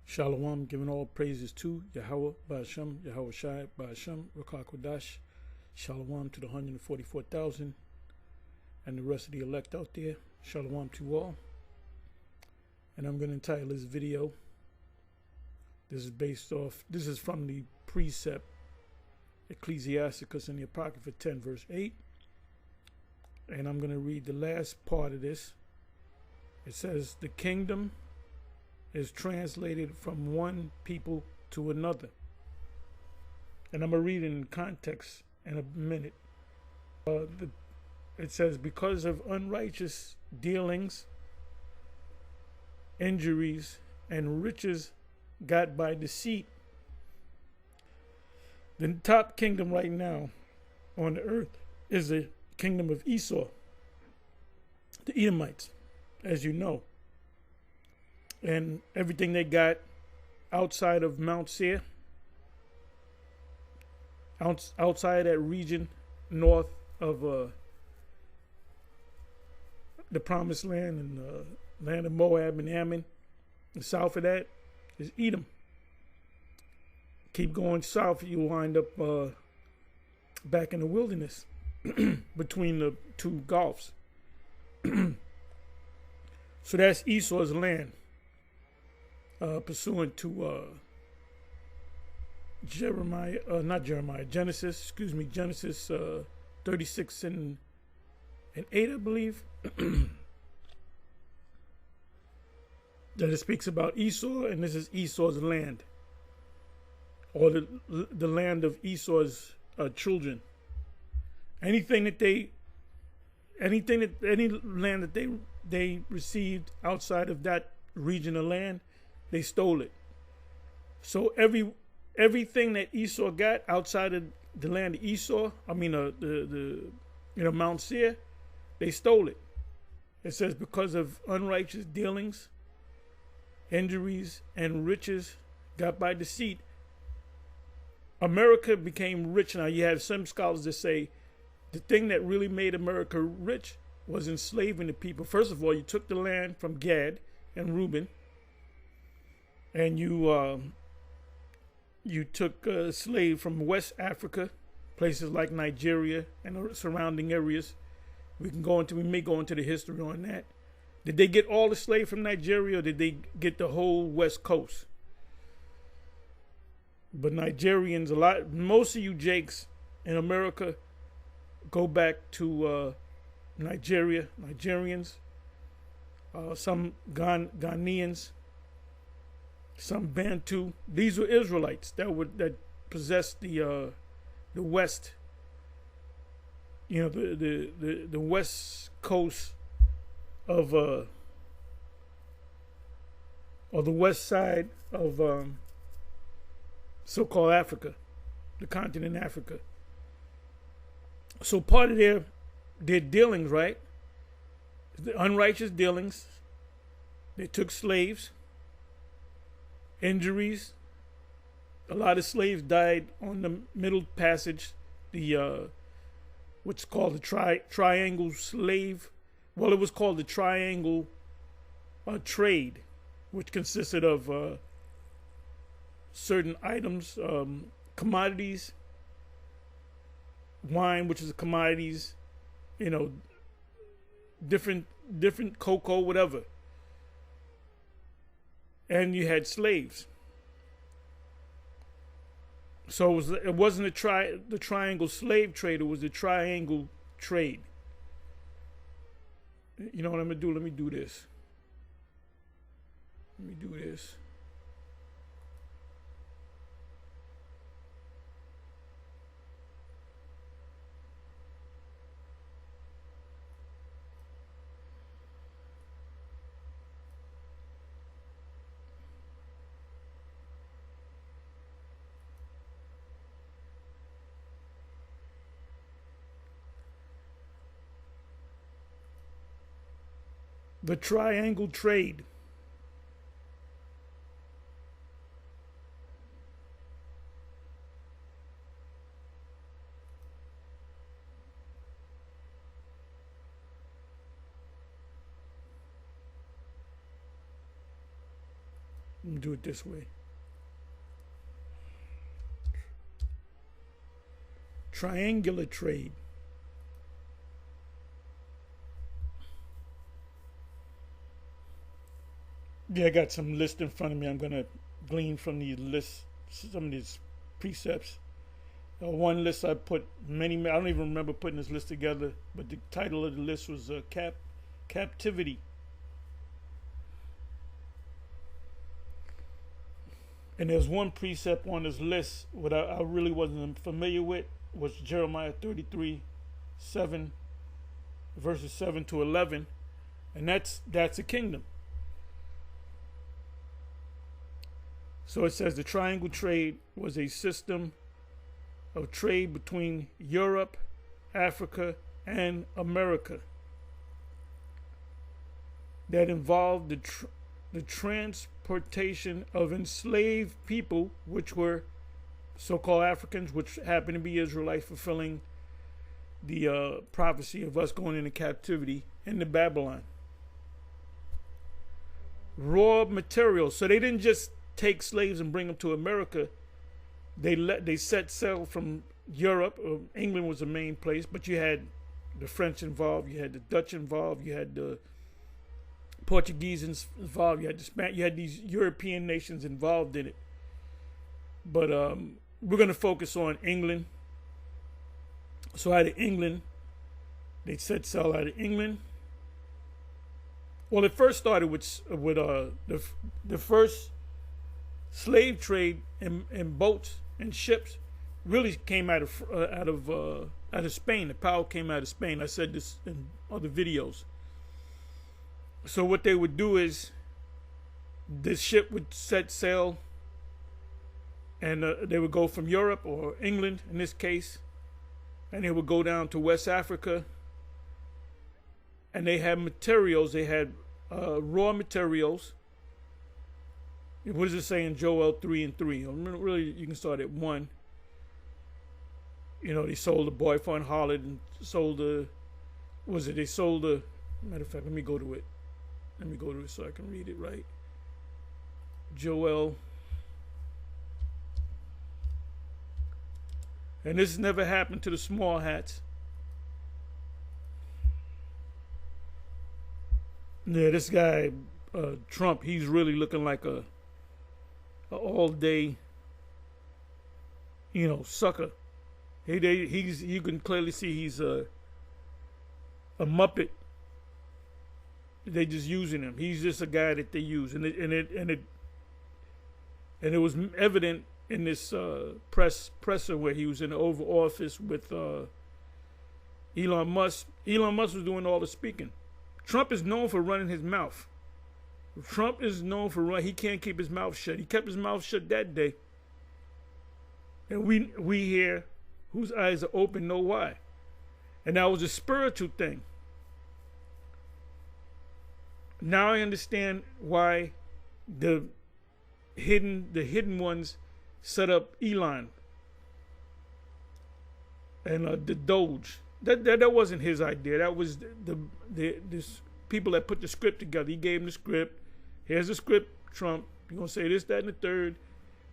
Shalom, giving all praises to Yahweh, Ba'ashem, Yahweh Shai, Ba'ashem, Rakah Kodash. Shalom to the 144,000 and the rest of the elect out there. Shalom to all. And I'm going to entitle this video, this is from the precept Ecclesiasticus in the Apocrypha 10 verse 8. And I'm going to read the last part of this. It says, the kingdom is translated from one people to another. And I'm going to read it in context in a minute. It says, because of unrighteous dealings, injuries, and riches got by deceit, the top kingdom right now on the earth is the kingdom of Esau, the Edomites, as you know. And everything they got outside of Mount Seir, outside that region north of the Promised Land and land of Moab and Ammon, and south of that is Edom. Keep going south, you wind up back in the wilderness between the two gulfs. So that's Esau's land. Pursuant to Genesis 36 and 8, I believe, that it speaks about Esau, and this is Esau's land, or the land of Esau's children. Any land that they received outside of that region of land, they stole it. So everything that Esau got outside of the land of Esau, Mount Seir, they stole it. It says because of unrighteous dealings, injuries, and riches got by deceit, America became rich. Now you have some scholars that say the thing that really made America rich was enslaving the people. First of all, you took the land from Gad and Reuben, and you took slaves from West Africa, places like Nigeria and surrounding areas. We may go into the history on that. Did they get all the slaves from Nigeria, or did they get the whole West Coast? But Nigerians, most of you Jakes in America go back to Nigeria, Nigerians, some Ghanaians, some Bantu. These were Israelites that possessed the West, the West Coast of or the West side of so-called Africa, the continent Africa. So part of their dealings, right? The unrighteous dealings. They took slaves. Injuries. A lot of slaves died on the Middle Passage, the what's called the triangle slave. Well, it was called the triangle trade, which consisted of certain items, commodities, wine, which is commodities, different cocoa, whatever. And you had slaves. So it wasn't the triangle slave trade, it was the triangle trade. You know what I'm going to do? Let me do this. The triangle trade. Let me do it this way. Triangular trade. Yeah, I got some lists in front of me. I'm going to glean from these lists, some of these precepts. One list I put I don't even remember putting this list together, but the title of the list was Captivity. And there's one precept on this list what I really wasn't familiar with was Jeremiah 33:7, verses 7 to 11, and that's a kingdom. So it says the triangle trade was a system of trade between Europe, Africa, and America that involved the transportation of enslaved people, which were so-called Africans, which happened to be Israelites, fulfilling the prophecy of us going into captivity into Babylon. Raw materials. So they didn't just take slaves and bring them to America. They set sail from Europe. England was the main place, but you had the French involved, you had the Dutch involved, you had the Portuguese involved, you had the Spanish, you had these European nations involved in it. But we're going to focus on England. So out of England, they set sail out of England. Well, it first started with the first slave trade in boats and ships really came out of Spain. The power came out of Spain. I said this in other videos. So what they would do is this ship would set sail, and they would go from Europe or England in this case, and they would go down to West Africa, and they had materials. They had raw materials. What does it say in Joel 3:3? Really, you can start at 1. You know, they sold the boy for an harlot and sold they sold the, matter of fact, let me go to it so I can read it right. Joel. And this never happened to the small hats. Yeah, this guy, Trump, he's really looking like a all-day, sucker. You can clearly see he's a Muppet. They just using him. He's just a guy that they use, and it was evident in this presser where he was in the Oval Office with Elon Musk. Elon Musk was doing all the speaking. Trump is known for running his mouth. He can't keep his mouth shut. He kept his mouth shut that day. And we here, whose eyes are open, know why. And that was a spiritual thing. Now I understand why the hidden ones set up Elon and the Doge. That wasn't his idea. That was this people that put the script together. He gave him the script. Here's the script, Trump. You're going to say this, that, and the third.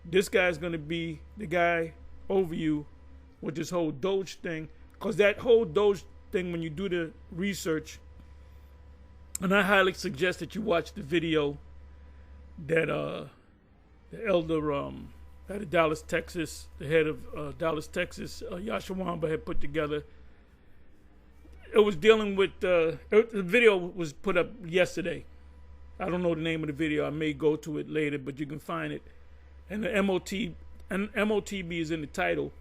This guy's going to be the guy over you with this whole Doge thing. Because that whole Doge thing, when you do the research, and I highly suggest that you watch the video that the elder out of Dallas, Texas, the head of Dallas, Texas, Yashawamba had put together. It was dealing with, the video was put up yesterday. I don't know the name of the video. I may go to it later, but you can find it. And the MOTB is in the title.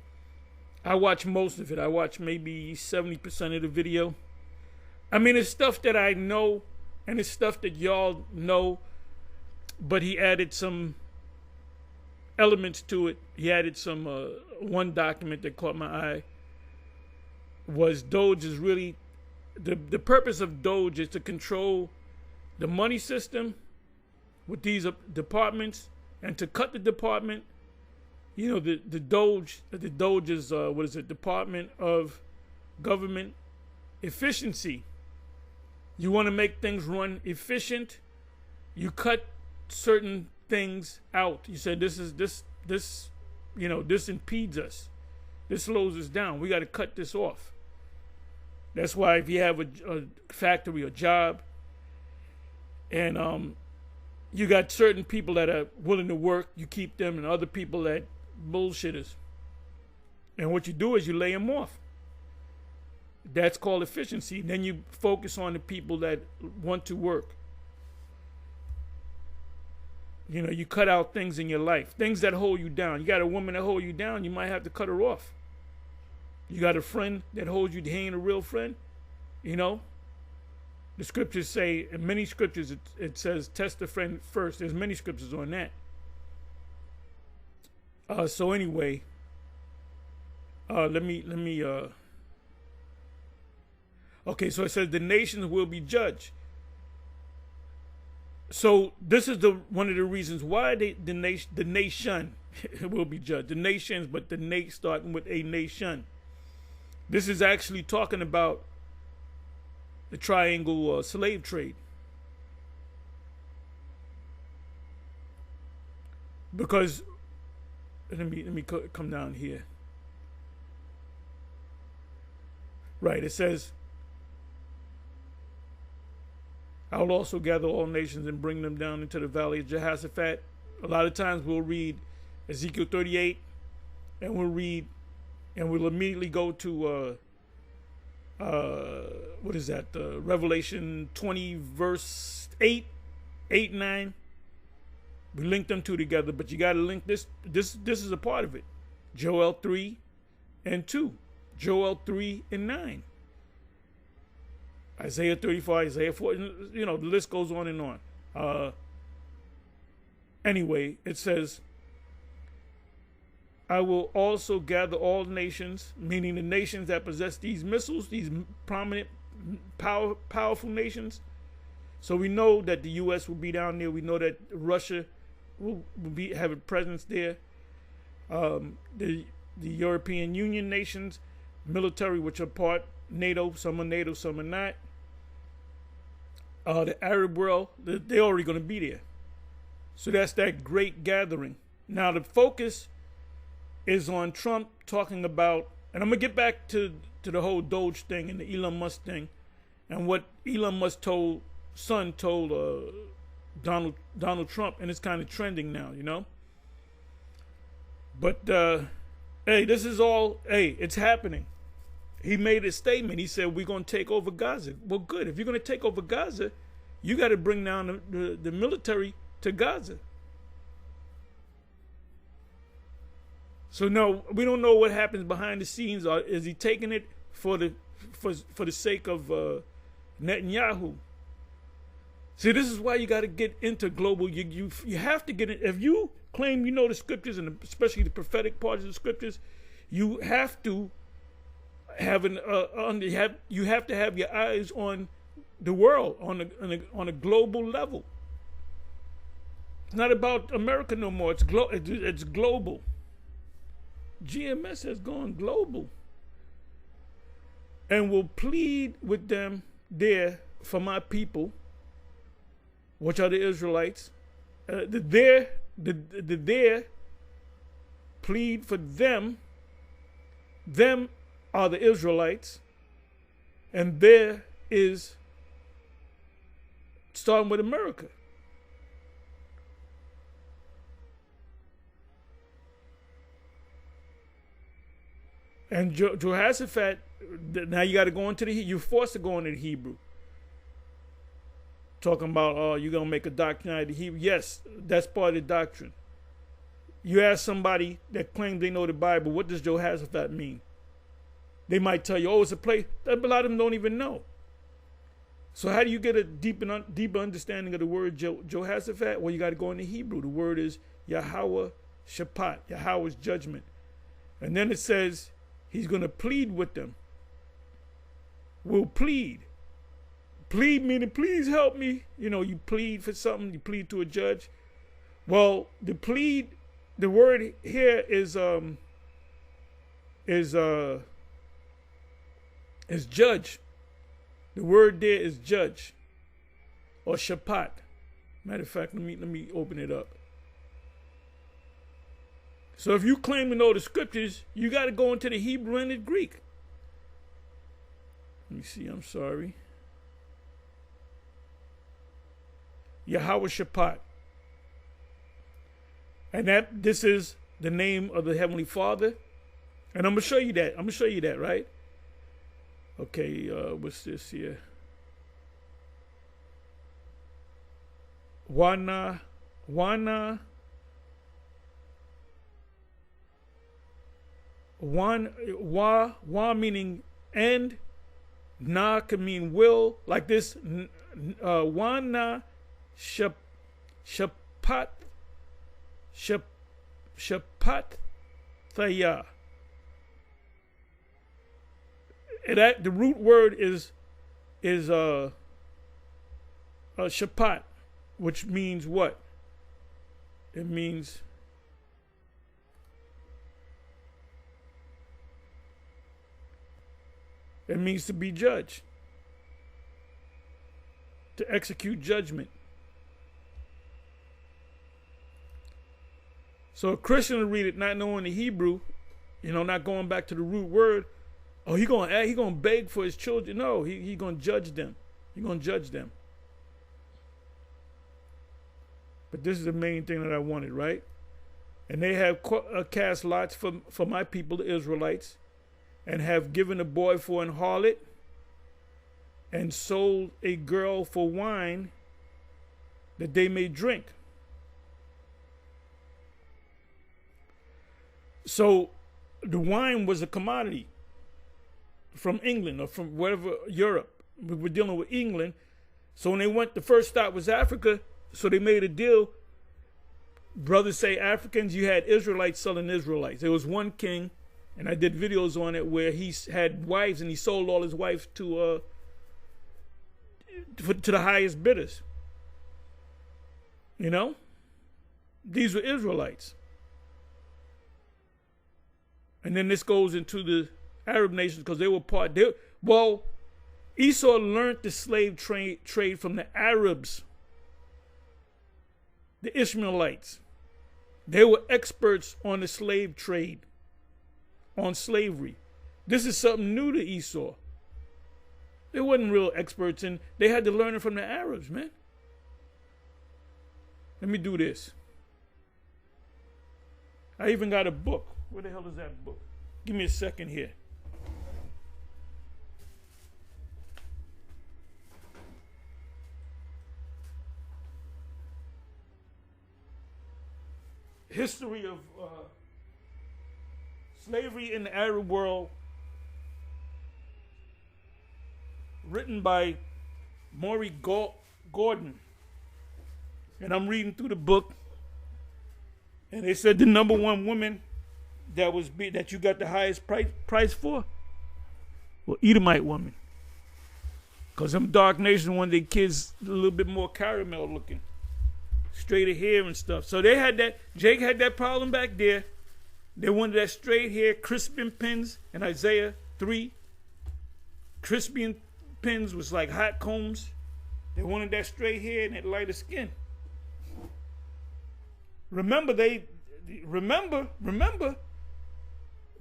I watch most of it. I watch maybe 70% of the video. I mean, it's stuff that I know, and it's stuff that y'all know, but he added some elements to it. He added some, one document that caught my eye was Doge is really, the purpose of Doge is to control the money system with these departments, and to cut the department. The Doge is Department of Government Efficiency. You want to make things run efficient. You cut certain things out. You said this impedes us. This slows us down. We got to cut this off. That's why if you have a factory or job, and you got certain people that are willing to work, you keep them, and other people that bullshitters. And what you do is you lay them off. That's called efficiency. Then you focus on the people that want to work. You cut out things in your life, things that hold you down. You got a woman that holds you down, you might have to cut her off. You got a friend that holds you, he ain't a real friend. The scriptures say, in many scriptures, it says, test a friend first. There's many scriptures on that. So anyway, let me. Okay, so it says the nations will be judged. So this is one of the reasons why the nation will be judged. The nations, but the starting with a nation. This is actually talking about the triangle slave trade. Because let me come down here. Right, it says, I will also gather all nations and bring them down into the valley of Jehoshaphat. A lot of times we'll read Ezekiel 38, and we'll immediately go to what is that? Revelation 20, verse 8, 9. We link them two together, but you got to link this. This is a part of it. Joel 3 and 2. Joel 3 and 9. Isaiah 34, Isaiah 4. The list goes on and on. Anyway, it says, I will also gather all nations, meaning the nations that possess these missiles, these prominent, powerful nations. So we know that the U.S. will be down there. We know that Russia will have a presence there. The European Union nations, military, which are part NATO, some are not. The Arab world, they're already going to be there. So that's that great gathering. Now the focus is on Trump talking about, and I'm going to get back to the whole Doge thing and the Elon Musk thing, and what Elon Musk told Donald Trump, and it's kind of trending now, But, hey, this is all, it's happening. He made a statement. He said, we're going to take over Gaza. Well, good. If you're going to take over Gaza, you got to bring down the military to Gaza. So, no, we don't know what happens behind the scenes. Is he taking it for the sake of Netanyahu? See, this is why you got to get into global. You have to get in. If you claim you know the scriptures, and especially the prophetic parts of the scriptures, you have to have you have to have your eyes on the world on a global level. It's not about America no more. It's global. GMS has gone global, and will plead with them there for my people, which are the Israelites. The there plead for them. Them are the Israelites, and there is starting with America. And Jehoshaphat, now you got to go into you're forced to go into the Hebrew. Talking about, you're going to make a doctrine out of the Hebrew. Yes, that's part of the doctrine. You ask somebody that claims they know the Bible, what does Jehoshaphat mean? They might tell you, it's a place. A lot of them don't even know. So how do you get a deeper understanding of the word Jehoshaphat? Well, you got to go into Hebrew. The word is Yahweh Shaphat. Yahweh's judgment. And then it says he's going to plead with them. Will plead. Plead meaning, please help me. You plead for something. You plead to a judge. Well, the word here is judge. The word there is judge or shapat. Matter of fact, let me open it up. So if you claim to know the scriptures, you got to go into the Hebrew and the Greek. Let me see, I'm sorry. Yahweh Shaphat. And this is the name of the Heavenly Father. And I'm going to show you that. I'm going to show you that, right? Okay, what's this here? Wana meaning end, na can mean will, like this. Wana shapat thaya. And that the root word is shapat, which means what? It means to be judged, to execute judgment. So a Christian will read it not knowing the Hebrew, not going back to the root word. Oh, he gonna beg for his children. No, he gonna judge them. He gonna judge them. But this is the main thing that I wanted, right? And they have cast lots for my people, the Israelites, and have given a boy for an harlot, and sold a girl for wine, that they may drink. So the wine was a commodity from England or from wherever, Europe. We were dealing with England. So when they went, the first stop was Africa. So they made a deal. Brothers say Africans, you had Israelites selling Israelites. There was one king, and I did videos on it, where he had wives and he sold all his wives to the highest bidders. These were Israelites. And then this goes into the Arab nations, because they were Esau learned the slave trade from the Arabs, the Ishmaelites. They were experts on the slave trade, on slavery. This is something new to Esau. They wasn't real experts in. They had to learn it from the Arabs, man. Let me do this. I even got a book. Where the hell is that book? Give me a second here. History of slavery in the Arab world, written by Maury Gordon. And I'm reading through the book, and they said the number one woman that you got the highest price for, well, Edomite woman. Because them dark nations wanted their kids a little bit more caramel looking, straighter hair and stuff. So they had that. Jake had that problem back there. They wanted that straight hair, crisping pins in Isaiah 3. Crisping pins was like hot combs. They wanted that straight hair and that lighter skin. Remember,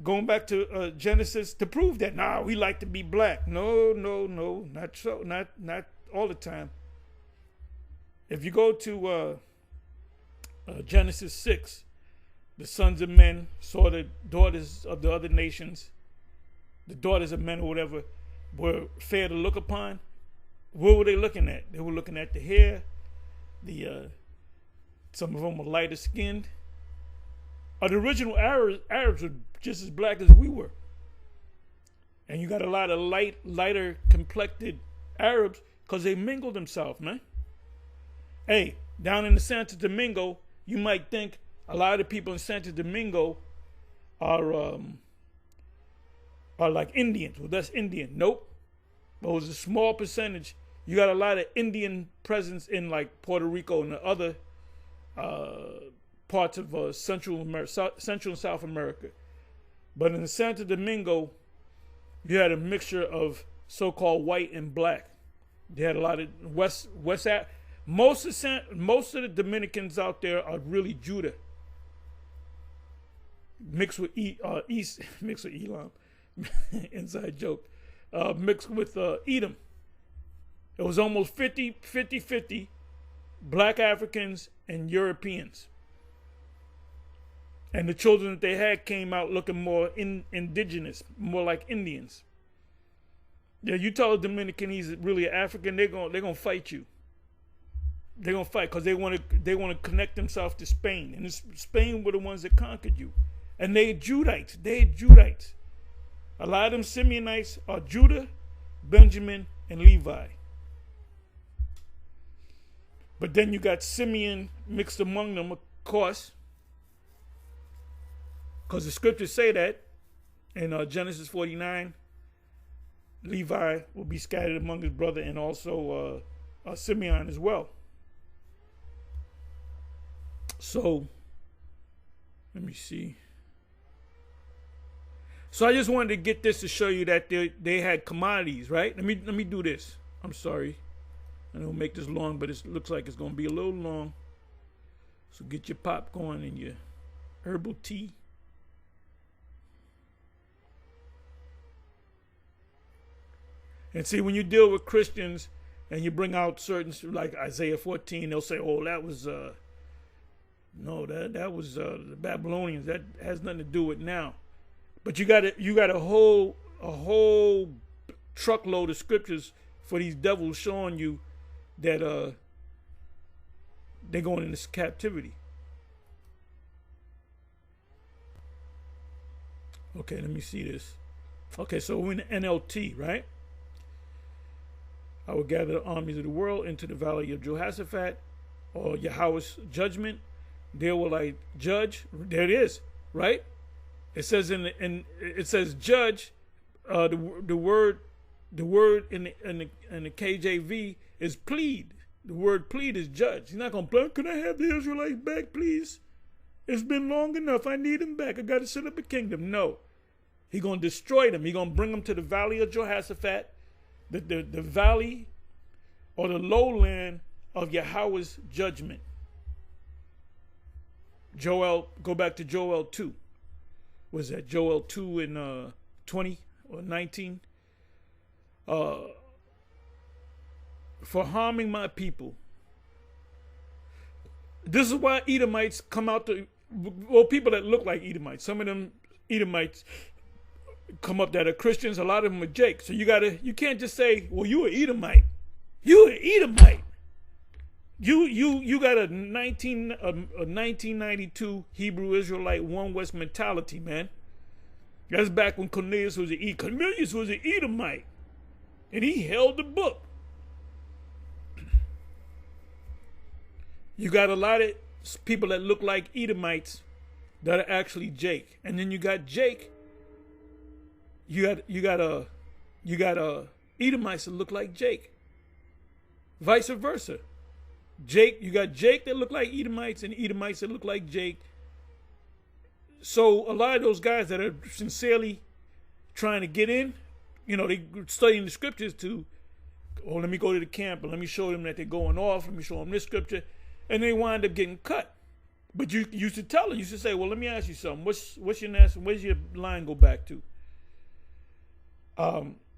going back to Genesis to prove that. We like to be black. No, not so. Not all the time. If you go to Genesis 6, the sons of men saw the daughters of the other nations, the daughters of men or whatever, were fair to look upon. What were they looking at? They were looking at the hair. Some of them were lighter skinned. The original Arabs were just as black as we were. And you got a lot of lighter complected Arabs because they mingled themselves, man. Hey, down in the Santo Domingo, you might think a lot of the people in Santo Domingo are like Indians. Well, that's Indian. Nope. But it was a small percentage. You got a lot of Indian presence in like Puerto Rico and the other parts of Central and South America. But in the Santo Domingo, you had a mixture of so-called white and black. They had a lot of West. Most of the Dominicans out there are really Judah. mixed with mixed with Elam, inside joke, mixed with Edom. It was almost 50-50 black Africans and Europeans. And the children that they had came out looking more indigenous, more like Indians. Yeah, you tell a Dominican he's really African, they're gonna fight you. They're gonna fight because they want to connect themselves to Spain, and Spain were the ones that conquered you, and they Judites. A lot of them Simeonites are Judah, Benjamin, and Levi. But then you got Simeon mixed among them, of course, because the scriptures say that in Genesis 49, Levi will be scattered among his brother, and also Simeon as well. So, let me see. So I just wanted to get this to show you that they had commodities, right? Let me do this. I'm sorry. I don't make this long, but it looks like it's going to be a little long. So get your popcorn and your herbal tea. And see, when you deal with Christians and you bring out certain, like Isaiah 14, they'll say, oh, that was, no, that was the Babylonians. That has nothing to do with now. But you got a whole truckload of scriptures for these devils showing you that they're going into captivity. Okay, let me see this. Okay, so we're in NLT, right? I will gather the armies of the world into the valley of Jehoshaphat, or Yahweh's judgment. There will I judge. There it is, right? It says it says judge. The word in the KJV is plead. The word plead is judge. He's not gonna play. Can I have the Israelites back, please? It's been long enough. I need them back. I got to set up a kingdom. No, he's gonna destroy them. He's gonna bring them to the valley of Jehoshaphat, the valley or the lowland of Yahweh's judgment. Joel, go back to Joel 2. Was that Joel 2 and 20 or 19? For harming my people. This is why Edomites come out to, well, people that look like Edomites. Some of them Edomites come up that are Christians. A lot of them are Jake. So you can't just say, well, you an Edomite. You an Edomite. You got a 1992 Hebrew Israelite One West mentality, man. That's back when Cornelius was an Edomite, and he held the book. You got a lot of people that look like Edomites that are actually Jake, and then you got Jake. You got Edomites that look like Jake. Vice versa. Jake, you got Jake that look like Edomites and Edomites that look like Jake. So a lot of those guys that are sincerely trying to get in, they studying the scriptures to, oh, let me go to the camp and let me show them that they're going off. Let me show them this scripture. And they wind up getting cut. But you should tell them, you should say, well, let me ask you something. What's where's your line go back to?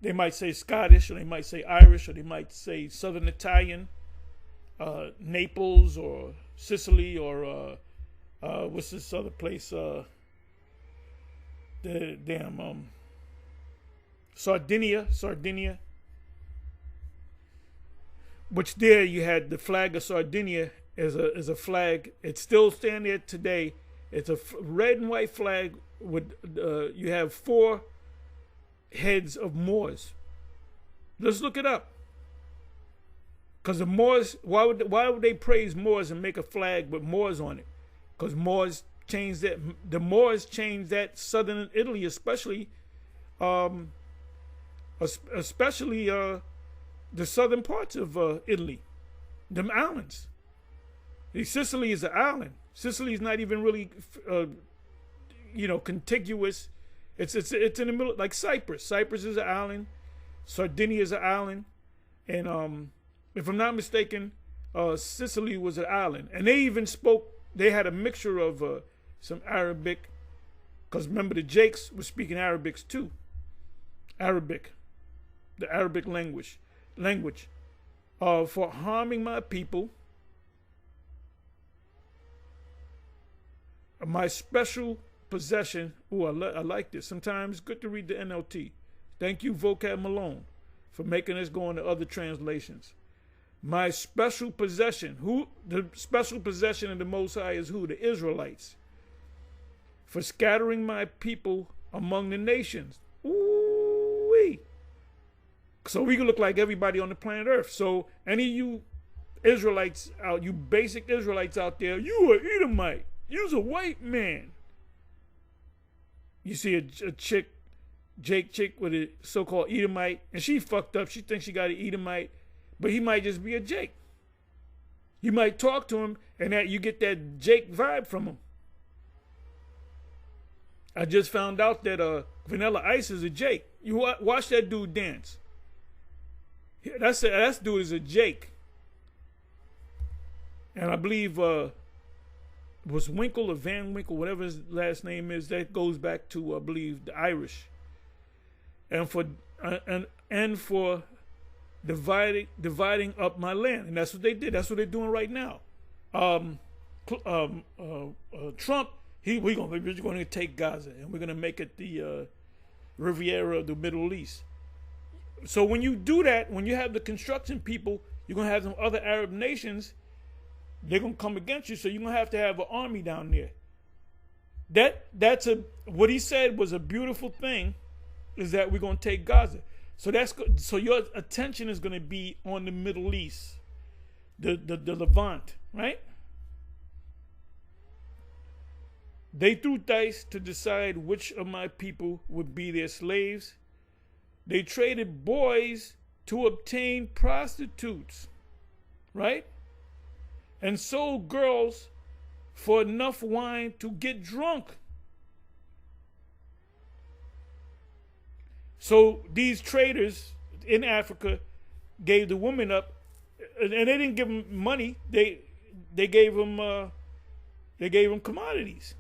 They might say Scottish, or they might say Irish, or they might say Southern Italian, Naples or Sicily, or what's this other place? Sardinia. Which there you had the flag of Sardinia as a flag. It's still standing there today. It's a red and white flag with you have 4 heads of Moors. Let's look it up. Because the Moors, why would they praise Moors and make a flag with Moors on it? Because Moors changed that. The Moors changed that southern Italy, especially the southern parts of Italy, them islands. Sicily is an island. Sicily is not even really, contiguous. It's in the middle, like Cyprus. Cyprus is an island. Sardinia is an island, and if I'm not mistaken, Sicily was an island. And they even spoke. They had a mixture of some Arabic Because remember, the Jakes were speaking Arabics too. Arabic, the Arabic language, for harming my people. My special possession. Oh, I like this. Sometimes it's good to read the NLT. Thank you, Vocab Malone, for making us go into other translations. My special possession. Who? The special possession of the Most High is who? The Israelites. For scattering my people among the nations. Ooh-wee. So we can look like everybody on the planet Earth. So any of you Israelites out, you basic Israelites out there, you are Edomite. You's a white man. You see a chick, Jake chick with a so-called Edomite, and she fucked up. She thinks she got an Edomite, but he might just be a Jake. You might talk to him, and that you get that Jake vibe from him. I just found out that Vanilla Ice is a Jake. You watch that dude dance. That dude is a Jake. And I believe was Winkle or Van Winkle, whatever his last name is, that goes back to, I believe, the Irish. And for dividing up my land. And that's what they did. That's what they're doing right now. Trump, we're going to take Gaza and we're going to make it the Riviera of the Middle East. So when you do that, when you have the construction people, you're going to have some other Arab nations. They're going to come against you, so you're going to have an army down there. What he said was a beautiful thing, is that we're going to take Gaza. So your attention is going to be on the Middle East, the Levant, right? They threw dice to decide which of my people would be their slaves. They traded boys to obtain prostitutes, right? And sold girls for enough wine to get drunk. So these traders in Africa gave the women up, and they didn't give them money. They gave them commodities.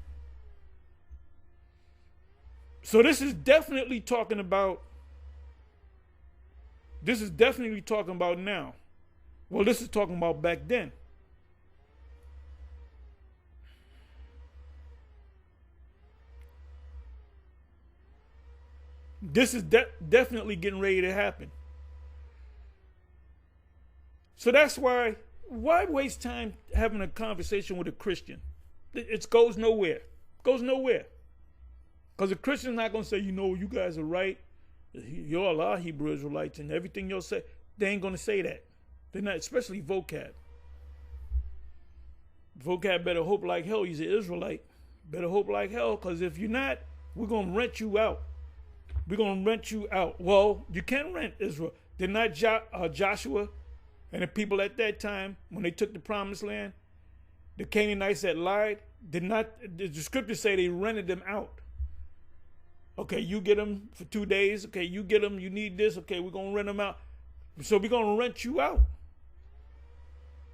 So this is definitely talking about now. Well, this is talking about back then. This is definitely getting ready to happen. So that's why waste time having a conversation with a Christian? It goes nowhere. Goes nowhere. Because a Christian's not going to say, you guys are right. You're all our Hebrew Israelites and everything you'll say. They ain't going to say that. They're not, especially Vocab. Vocab better hope like hell he's an Israelite. Better hope like hell, because if you're not, we're going to rent you out. We're going to rent you out. Well, you can rent Israel. Did not Joshua and the people at that time, when they took the promised land, the Canaanites that lied, the scriptures say they rented them out. Okay, you get them for 2 days. Okay, you get them, you need this. Okay, we're going to rent them out. So we're going to rent you out.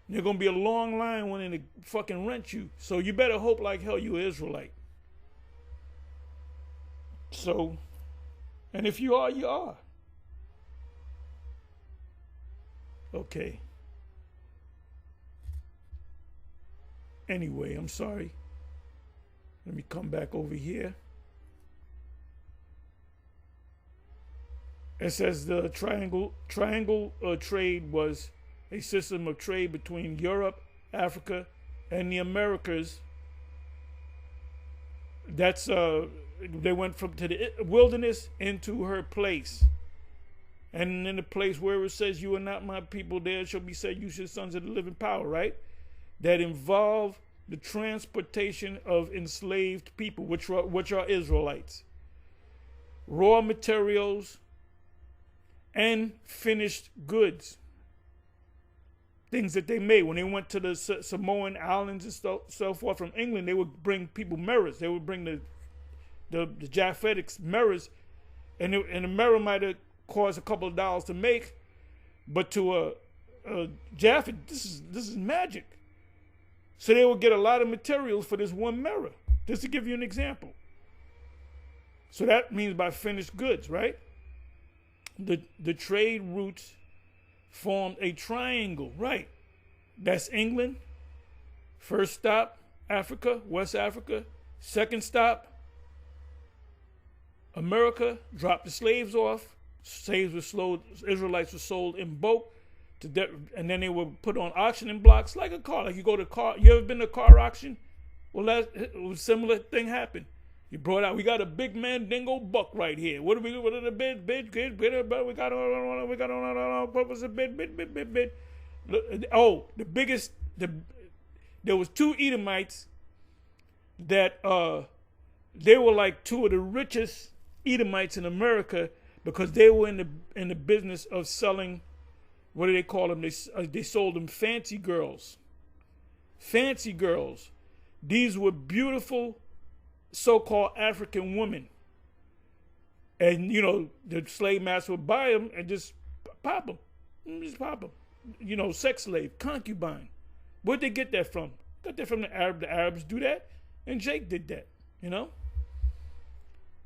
There's going to be a long line wanting to fucking rent you. So you better hope like hell you're an Israelite. So... and if you are, you are. Okay. Anyway, I'm sorry. Let me come back over here. It says the triangle trade was a system of trade between Europe, Africa, and the Americas. That's they went to the wilderness into her place. And in the place where it says, you are not my people, there shall be said, you shall sons of the living power, right? That involve the transportation of enslaved people, which are Israelites. Raw materials and finished goods. Things that they made. When they went to the Samoan Islands and so forth from England, they would bring people mirrors. They would bring the Japhetics mirrors, and the mirror might have cost a couple of dollars to make, but to a Japhet, this is magic. So they would get a lot of materials for this one mirror. Just to give you an example. So that means by finished goods, right? The trade routes formed a triangle, right? That's England. First stop, Africa, West Africa. Second stop, America. Dropped the slaves off. Slaves were sold. Israelites were sold in bulk, and then they were put on auctioning blocks like a car. Like you go to car. You ever been to a car auction? Well, a similar thing happened. You brought out. We got a big Mandingo buck right here. What are the bid? We got on. What was the bid? Oh, the biggest. There was two Edomites that they were like two of the richest Edomites in America because they were in the business of selling. What do they call them? They sold them fancy girls. Fancy girls. These were beautiful so-called African women. And, the slave master would buy them and just pop them. Sex slave, concubine. Where'd they get that from? Got that from the Arab. The Arabs do that. And Jake did that, Then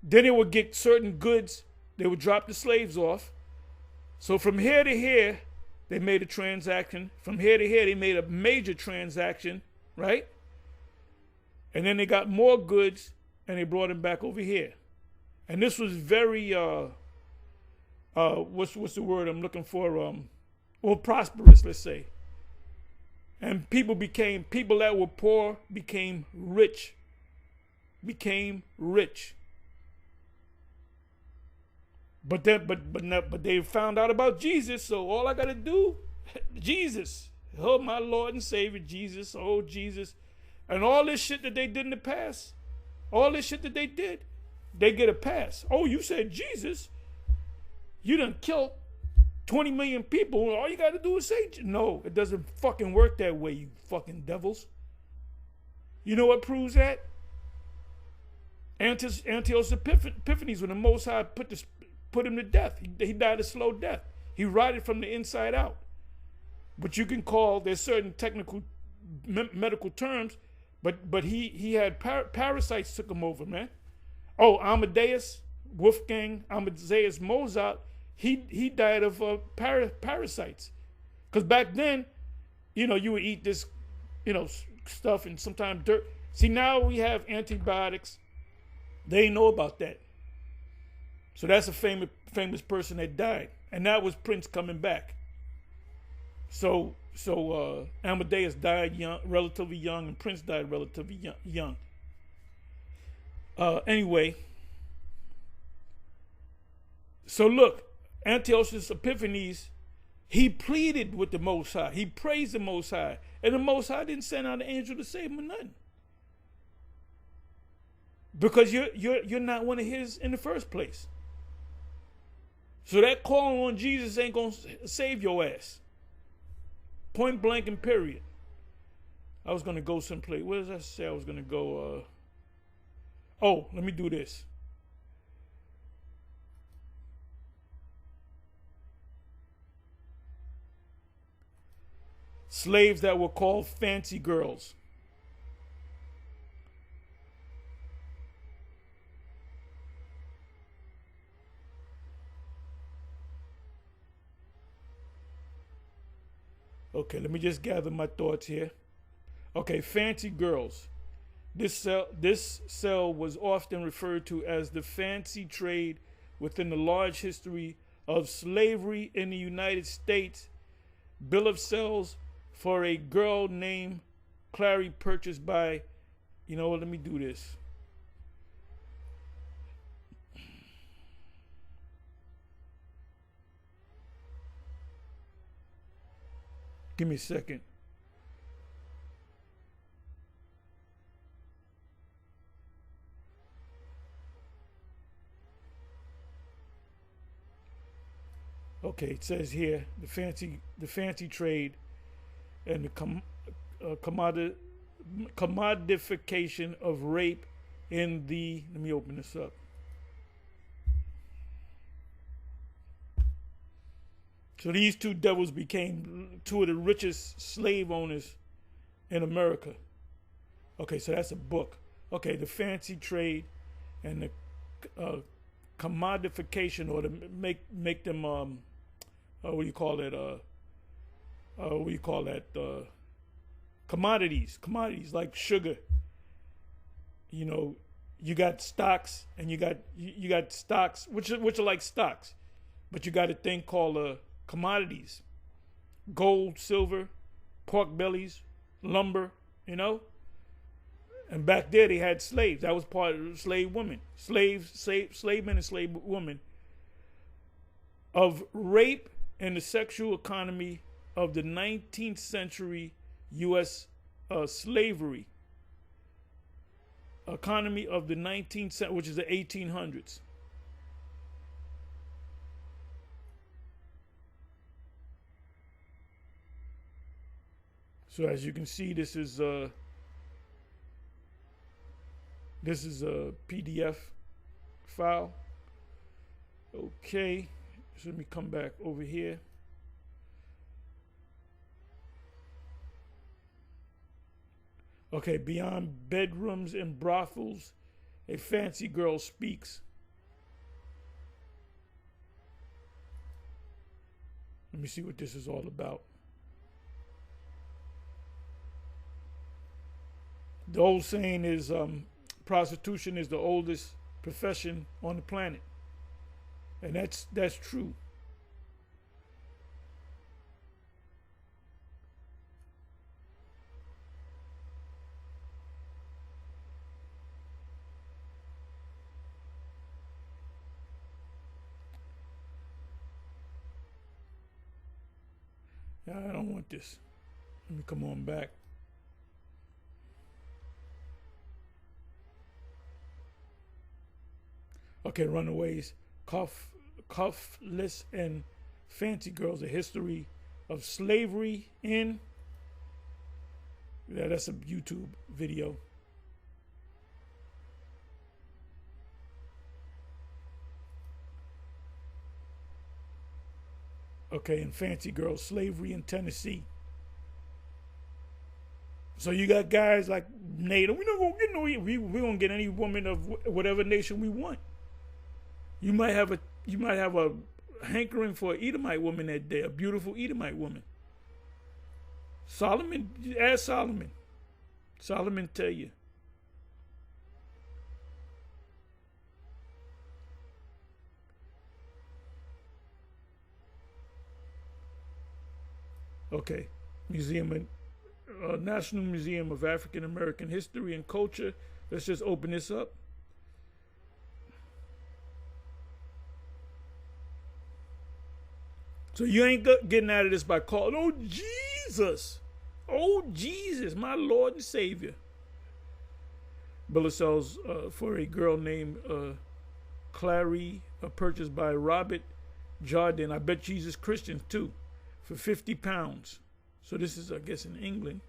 they would get certain goods. They would drop the slaves off. So from here to here, they made a transaction. From here to here, they made a major transaction, right? And then they got more goods, and they brought them back over here. And this was very, what's the word I'm looking for? Prosperous, let's say. And people that were poor became rich. But they found out about Jesus, so all I gotta do, Jesus. Oh, my Lord and Savior, Jesus. Oh, Jesus. And all this shit that they did in the past, they get a pass. Oh, you said Jesus? You done killed 20 million people. All you got to do is say, no, it doesn't fucking work that way, you fucking devils. You know what proves that? Antiochus Epiphanes, when the Most High put him to death. He died a slow death. He rotted from the inside out. But you can call, there's certain technical medical terms, but he had parasites took him over, man. Oh, Amadeus, Wolfgang Amadeus Mozart, he died of parasites. Because back then, you would eat this, stuff and sometimes dirt. See, now we have antibiotics. They didn't know about that. So that's a famous person that died. And that was Prince coming back. So Amadeus died relatively young, and Prince died relatively young. Anyway, so look, Antiochus Epiphanes, he pleaded with the Most High. He praised the Most High. And the Most High didn't send out an angel to save him or nothing. Because you're not one of his in the first place. So that calling on Jesus ain't going to save your ass. Point blank and period. I was going to go someplace. Where did I say I was going to go? Let me do this. Slaves that were called fancy girls. Okay, let me just gather my thoughts here. Okay, fancy girls. This cell was often referred to as the fancy trade within the large history of slavery in the United States. Bill of sales for a girl named Clary purchased by, let me do this. Give me a second. Okay, it says here the fancy trade and the commodification of rape in the. Let me open this up. So these two devils became two of the richest slave owners in America. Okay, so that's a book. Okay, the fancy trade and the commodification, or to make them what do you call it? What do you call that? Commodities like sugar. You know, you got stocks, and you got stocks which are like stocks, but you got a thing called commodities: gold, silver, pork bellies, lumber. You know. And back there they had slaves. That was part of slave women. Slave men and slave women. Of rape and the sexual economy of the 19th century U.S. Slavery. Economy of the 19th century, which is the 1800s. So as you can see, this is a PDF file. Okay, so let me come back over here. Okay, beyond bedrooms and brothels, a fancy girl speaks. Let me see what this is all about. The old saying is, prostitution is the oldest profession on the planet. And that's true. I don't want this. Let me come on back. Okay, runaways, cuffless and fancy girls, a history of slavery in, yeah, that's a YouTube video. Okay, and fancy girls, slavery in Tennessee. So you got guys like NATO. We're not gonna get we're gonna get any woman of whatever nation we want. You might have a hankering for an Edomite woman that day, a beautiful Edomite woman. Solomon, ask Solomon. Solomon tell you. Okay, National Museum of African American History and Culture. Let's just open this up. So you ain't getting out of this by calling, oh Jesus, my Lord and Savior. Bill of sales for a girl named Clary, purchased by Robert Jardine. I bet she's Christian too, for £50. So this is, I guess, in England.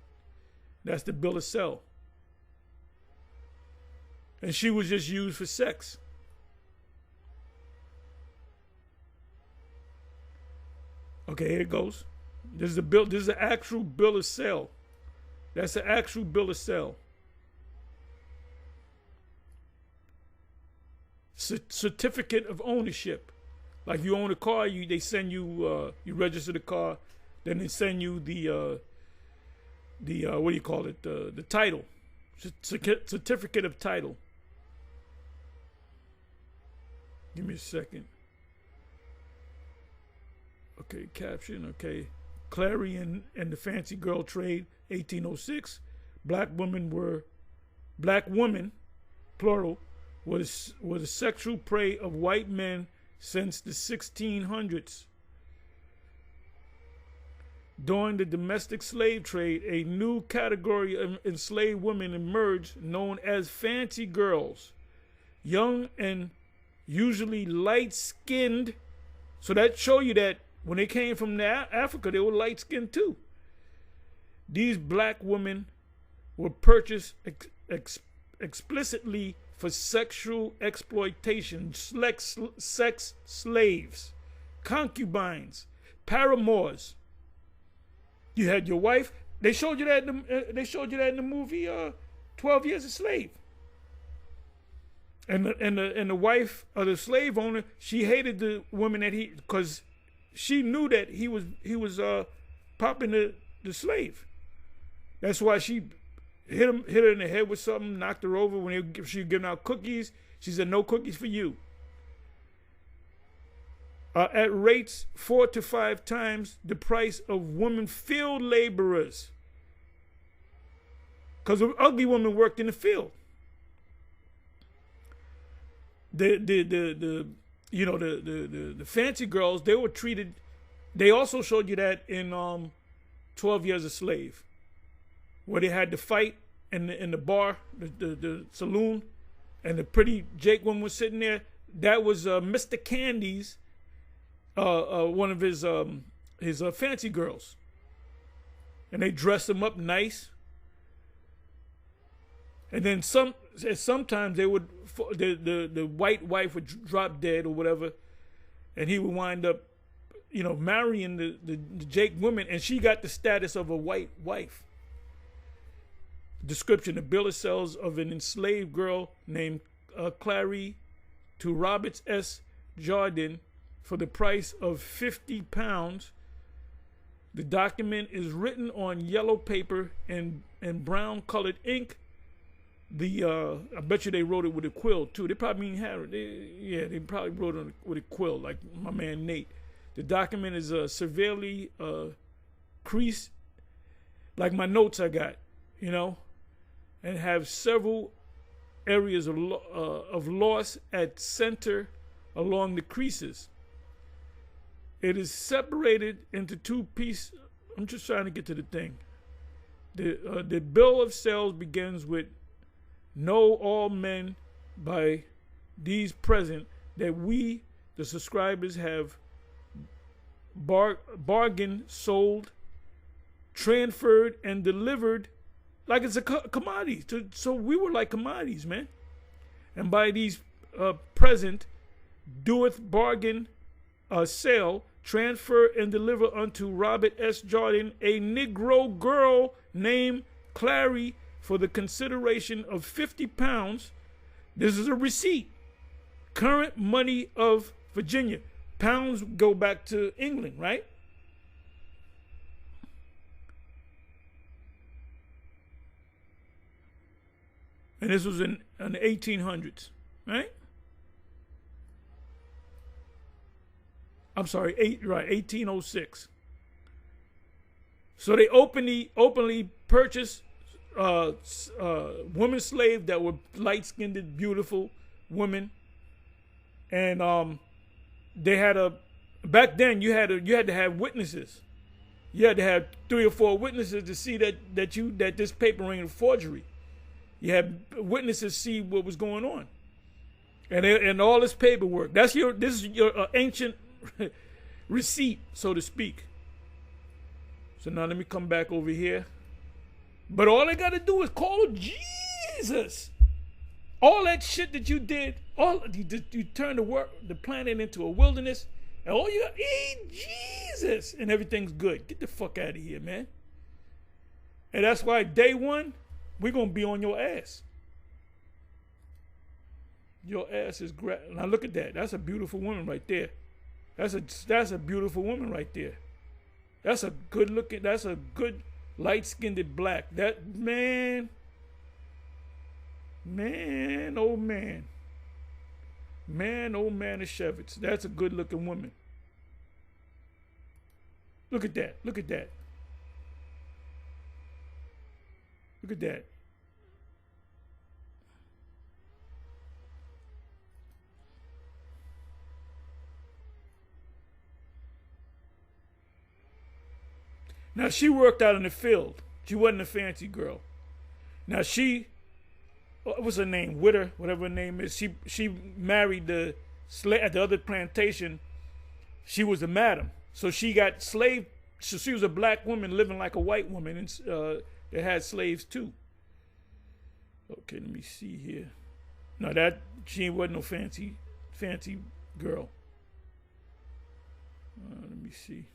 That's the bill of sale. And she was just used for sex. Okay, here it goes. This is the actual bill of sale. That's the actual bill of sale. Certificate of ownership. Like you own a car, they send you you register the car, then they send you the what do you call it? The title. Certificate of title. Give me a second. Okay, caption, okay. Clarion and the Fancy Girl Trade, 1806. Black women, plural, was a sexual prey of white men since the 1600s. During the domestic slave trade, a new category of enslaved women emerged known as fancy girls. Young and usually light-skinned. So that show you that when they came from Africa, they were light-skinned too. These black women were purchased explicitly for sexual exploitation, sex slaves, concubines, paramours. You had your wife. They showed you that in the movie 12 Years a Slave. And the wife of the slave owner, she hated the woman that because she knew that he was popping the slave. That's why she hit her in the head with something, knocked her over when she was giving out cookies. She said, "No cookies for you." At rates 4 to 5 times the price of women field laborers, because an ugly woman worked in the field. The fancy girls, they were treated. They also showed you that in 12 Years a Slave, where they had the fight in the bar, the saloon, and the pretty Jake woman was sitting there. That was Mr. Candy's one of his fancy girls, and they dressed him up nice. And then sometimes they would the white wife would drop dead or whatever, and he would wind up, marrying the Jake woman, and she got the status of a white wife. Description: the bill of sales of an enslaved girl named Clary to Robert S. Jardine for the price of £50. The document is written on yellow paper and brown colored ink. I bet you they wrote it with a quill too. They probably they probably wrote it with a quill, like my man Nate. The document is severely creased, like my notes I got, and have several areas of loss at center along the creases. It is separated into 2 pieces. I'm just trying to get to the thing. The bill of sales begins with, "Know all men by these present that we, the subscribers, have bargained, sold, transferred, and delivered like it's a commodity. So we were like commodities, man. And by these present doeth bargain, sale, transfer, and deliver unto Robert S. Jardine a Negro girl named Clary for the consideration of £50. This is a receipt. Current money of Virginia. Pounds go back to England, right? And this was in the 1800s, right? I'm sorry, 1806. So they openly purchased women slaves that were light-skinned, beautiful women, and they had back then you had to have witnesses. You had to have 3 or 4 witnesses to see that this paper ain't a forgery. You had witnesses see what was going on, and all this paperwork. This is your ancient receipt, so to speak. So now let me come back over here. But all I got to do is call Jesus. All that shit that you did, you turned the planet into a wilderness, and all you got, Jesus, and everything's good. Get the fuck out of here, man. And that's why day 1, we're going to be on your ass. Your ass is great. Now look at that. That's a beautiful woman right there. That's a beautiful woman right there. That's a good light-skinned black. That man, oh man. Man, oh man of Shevitz. That's a good looking woman. Look at that. Look at that. Look at that. Now, she worked out in the field. She wasn't a fancy girl. Now, what was her name? Witter, whatever her name is. She married at the other plantation. She was a madam. So she got slave. So she was a black woman living like a white woman. And they had slaves too. Okay, let me see here. No, she wasn't no fancy girl. Let me see.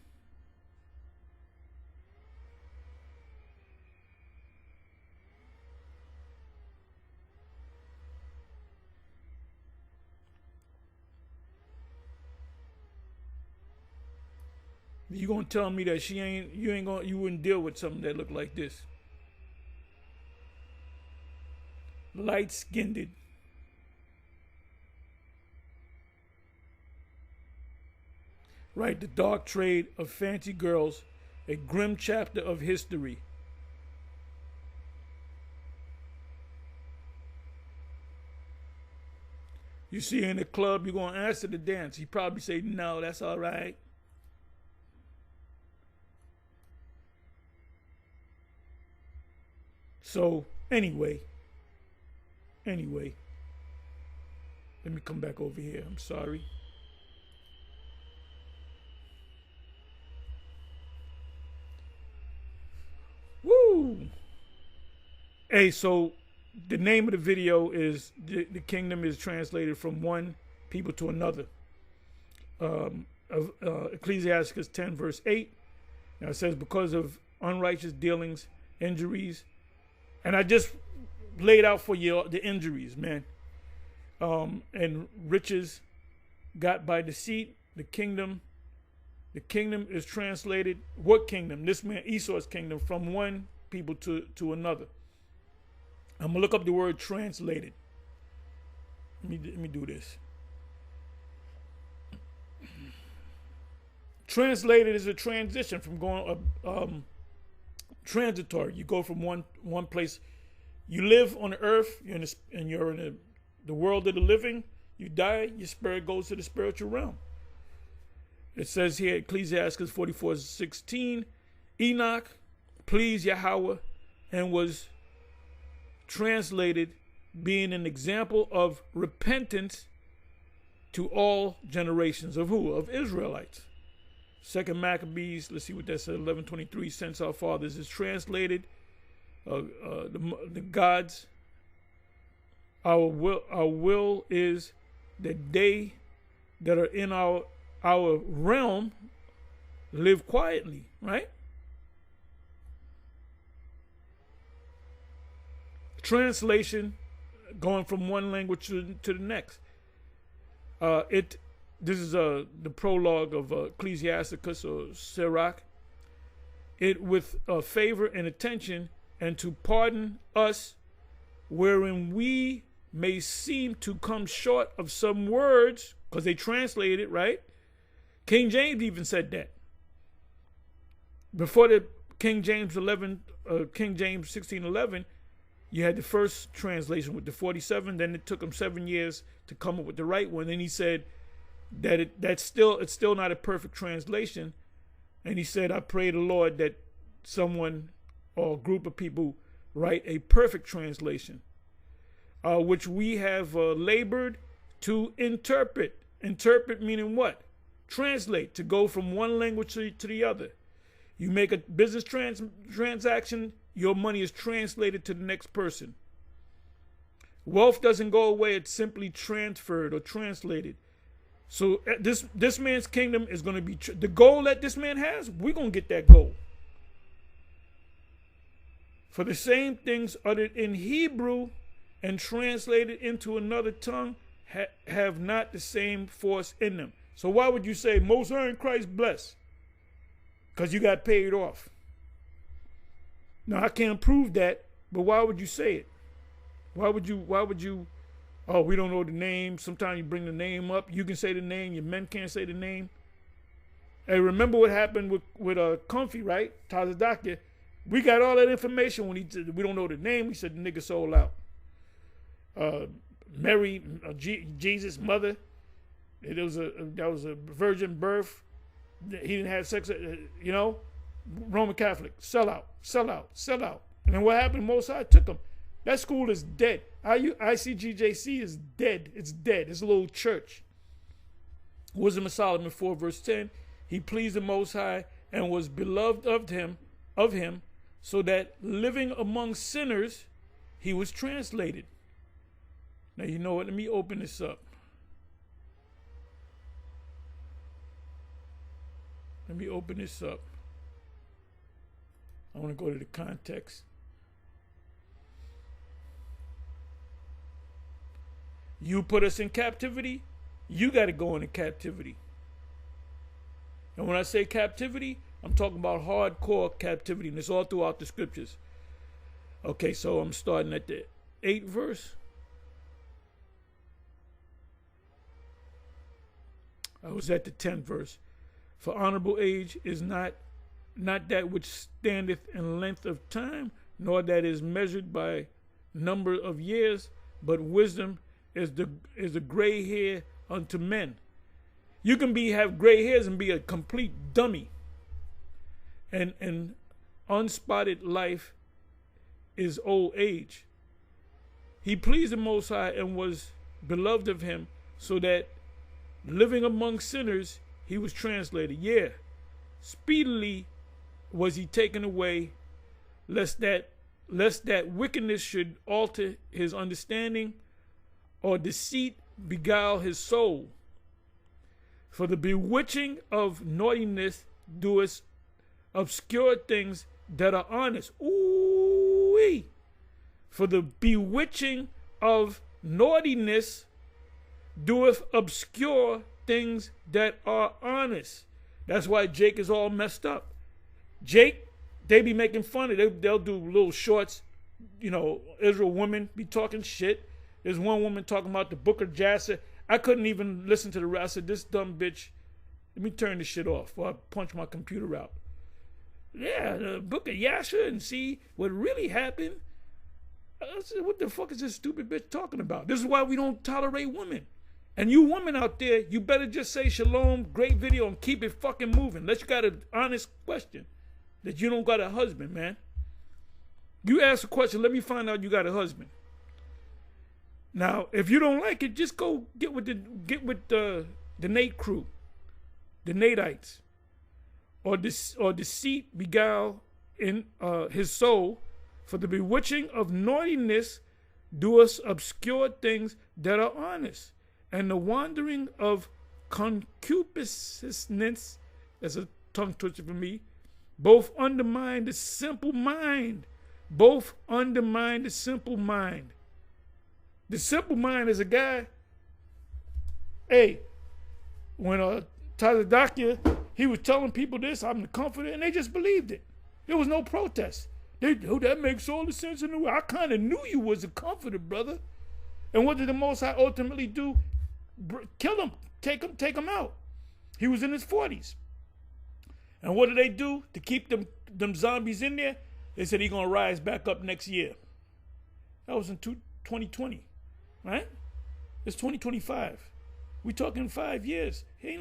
You gonna tell me that you wouldn't deal with something that looked like this? Light-skinned. Right, the dark trade of fancy girls, a grim chapter of history. You see her in the club, you're gonna ask her to dance. He probably say, no, that's all right. So anyway, let me come back over here. I'm sorry. Woo! Hey, so the name of the video is the kingdom is translated from one people to another. Ecclesiastes 10 verse 8. Now it says, because of unrighteous dealings, injuries, and I just laid out for you the injuries, man. And riches got by deceit. The kingdom is translated. What kingdom? This man Esau's kingdom, from one people to another. I'm gonna look up the word translated. Let me do this. Translated is a transition from going transitory. You go from one place. You live on the earth, you're in the world of the living. You die, your spirit goes to the spiritual realm. It says here, Ecclesiastes 44:16, Enoch pleased Yahweh and was translated, being an example of repentance to all generations of who? Of Israelites. Second Maccabees, let's see what that says, 11:23, since our fathers is translated, the gods, our will is that they that are in our realm live quietly, right? Translation, going from one language to the next. This is the prologue of Ecclesiasticus or Sirach. It with favor and attention, and to pardon us, wherein we may seem to come short of some words, because they translated it, right? King James even said that. Before the King James 1611, you had the first translation with the 47. Then it took him 7 years to come up with the right one. And he said that it's still not a perfect translation. And he said, I pray the Lord that someone or a group of people write a perfect translation, which we have labored to interpret. Interpret meaning what? Translate, to go from one language to the other. You make a business transaction, your money is translated to the next person. Wealth doesn't go away, it's simply transferred or translated. So this man's kingdom is going to be, the goal that this man has, we're going to get that goal. For the same things uttered in Hebrew and translated into another tongue have not the same force in them. So why would you say, Most High in Christ bless? Because you got paid off. Now, I can't prove that, but why would you say it? Why would you, oh, we don't know the name. Sometimes you bring the name up. You can say the name. Your men can't say the name. Hey, remember what happened with Comfy, right? Tazadakia. We got all that information when he said we don't know the name. We said the nigga sold out. Mary, Jesus' mother, that was a virgin birth. He didn't have sex, Roman Catholic, sell out. And then what happened? Most High took him. That school is dead. ICGJC is dead. It's dead. It's a little church. Wisdom of Solomon 4 verse 10. He pleased the Most High and was beloved of him, so that living among sinners, he was translated. Now, you know what? Let me open this up. I want to go to the context. You put us in captivity, you got to go into captivity. And when I say captivity, I'm talking about hardcore captivity, and it's all throughout the scriptures. Okay, so I'm starting at the 8th verse. I was at the 10th verse. For honorable age is not that which standeth in length of time, nor that is measured by number of years, but wisdom is the gray hair unto men. You can have gray hairs and be a complete dummy. And unspotted life is old age. He pleased the Most High and was beloved of him, so that living among sinners, he was translated. Yeah, speedily was he taken away, lest that wickedness should alter his understanding, or deceit beguile his soul. For the bewitching of naughtiness doeth obscure things that are honest. Ooh-wee. For the bewitching of naughtiness doeth obscure things that are honest. That's why Jake is all messed up. Jake, they be making fun of it. They'll do little shorts, Israel women be talking shit. There's one woman talking about the Book of Jasher. I couldn't even listen to the rest. I said, this dumb bitch, let me turn this shit off before I punch my computer out. Yeah, the Book of Jasher and see what really happened. I said, what the fuck is this stupid bitch talking about? This is why we don't tolerate women. And you women out there, you better just say shalom, great video, and keep it fucking moving. Unless you got an honest question that you don't got a husband, man. You ask a question, let me find out you got a husband. Now, if you don't like it, just go get with the Nate crew, the Nateites, or deceit beguile in his soul. For the bewitching of naughtiness doeth obscure things that are honest, and the wandering of concupiscence, that's a tongue twister for me, both undermine the simple mind. Both undermine the simple mind. The simple mind is a guy, when Tyler Dakia, he was telling people this, I'm the comforter, and they just believed it. There was no protest. That makes all the sense in the world. I kind of knew you was a comforter, brother. And what did the Most High ultimately do? Kill him. Take him out. He was in his 40s. And what did they do to keep them zombies in there? They said he's going to rise back up next year. That was in 2020, right? It's 2025. We talking 5 years. He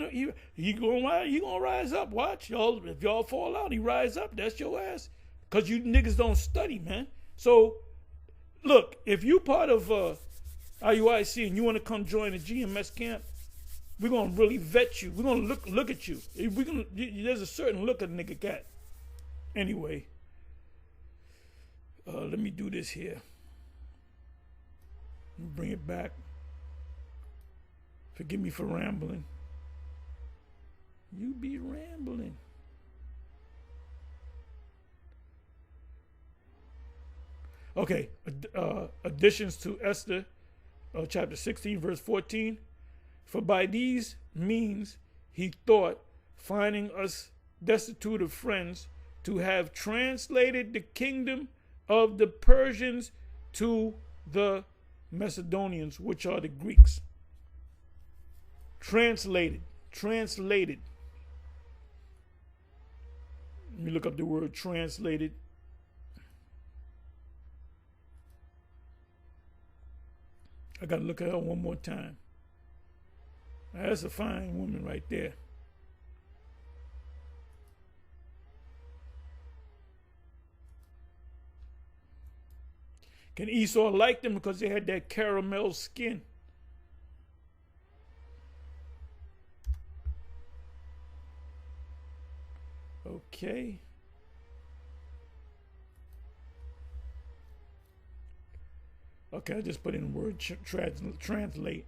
gonna rise up. Watch, y'all. If y'all fall out, he rise up. That's your ass. Because you niggas don't study, man. So, look, if you part of IUIC and you want to come join the GMS camp, we're going to really vet you. We're going to look at you. There's a certain look a nigga got. Anyway, let me do this here. Let me bring it back. Forgive me for rambling. You be rambling. Okay, additions to Esther, chapter 16, verse 14. For by these means he thought, finding us destitute of friends, to have translated the kingdom of the Persians to the Macedonians, which are the Greeks. Translated. Let me look up the word translated. I got to look at her one more time. Now, that's a fine woman right there. Can Esau like them because they had that caramel skin? Okay. Okay, I just put in the word translate.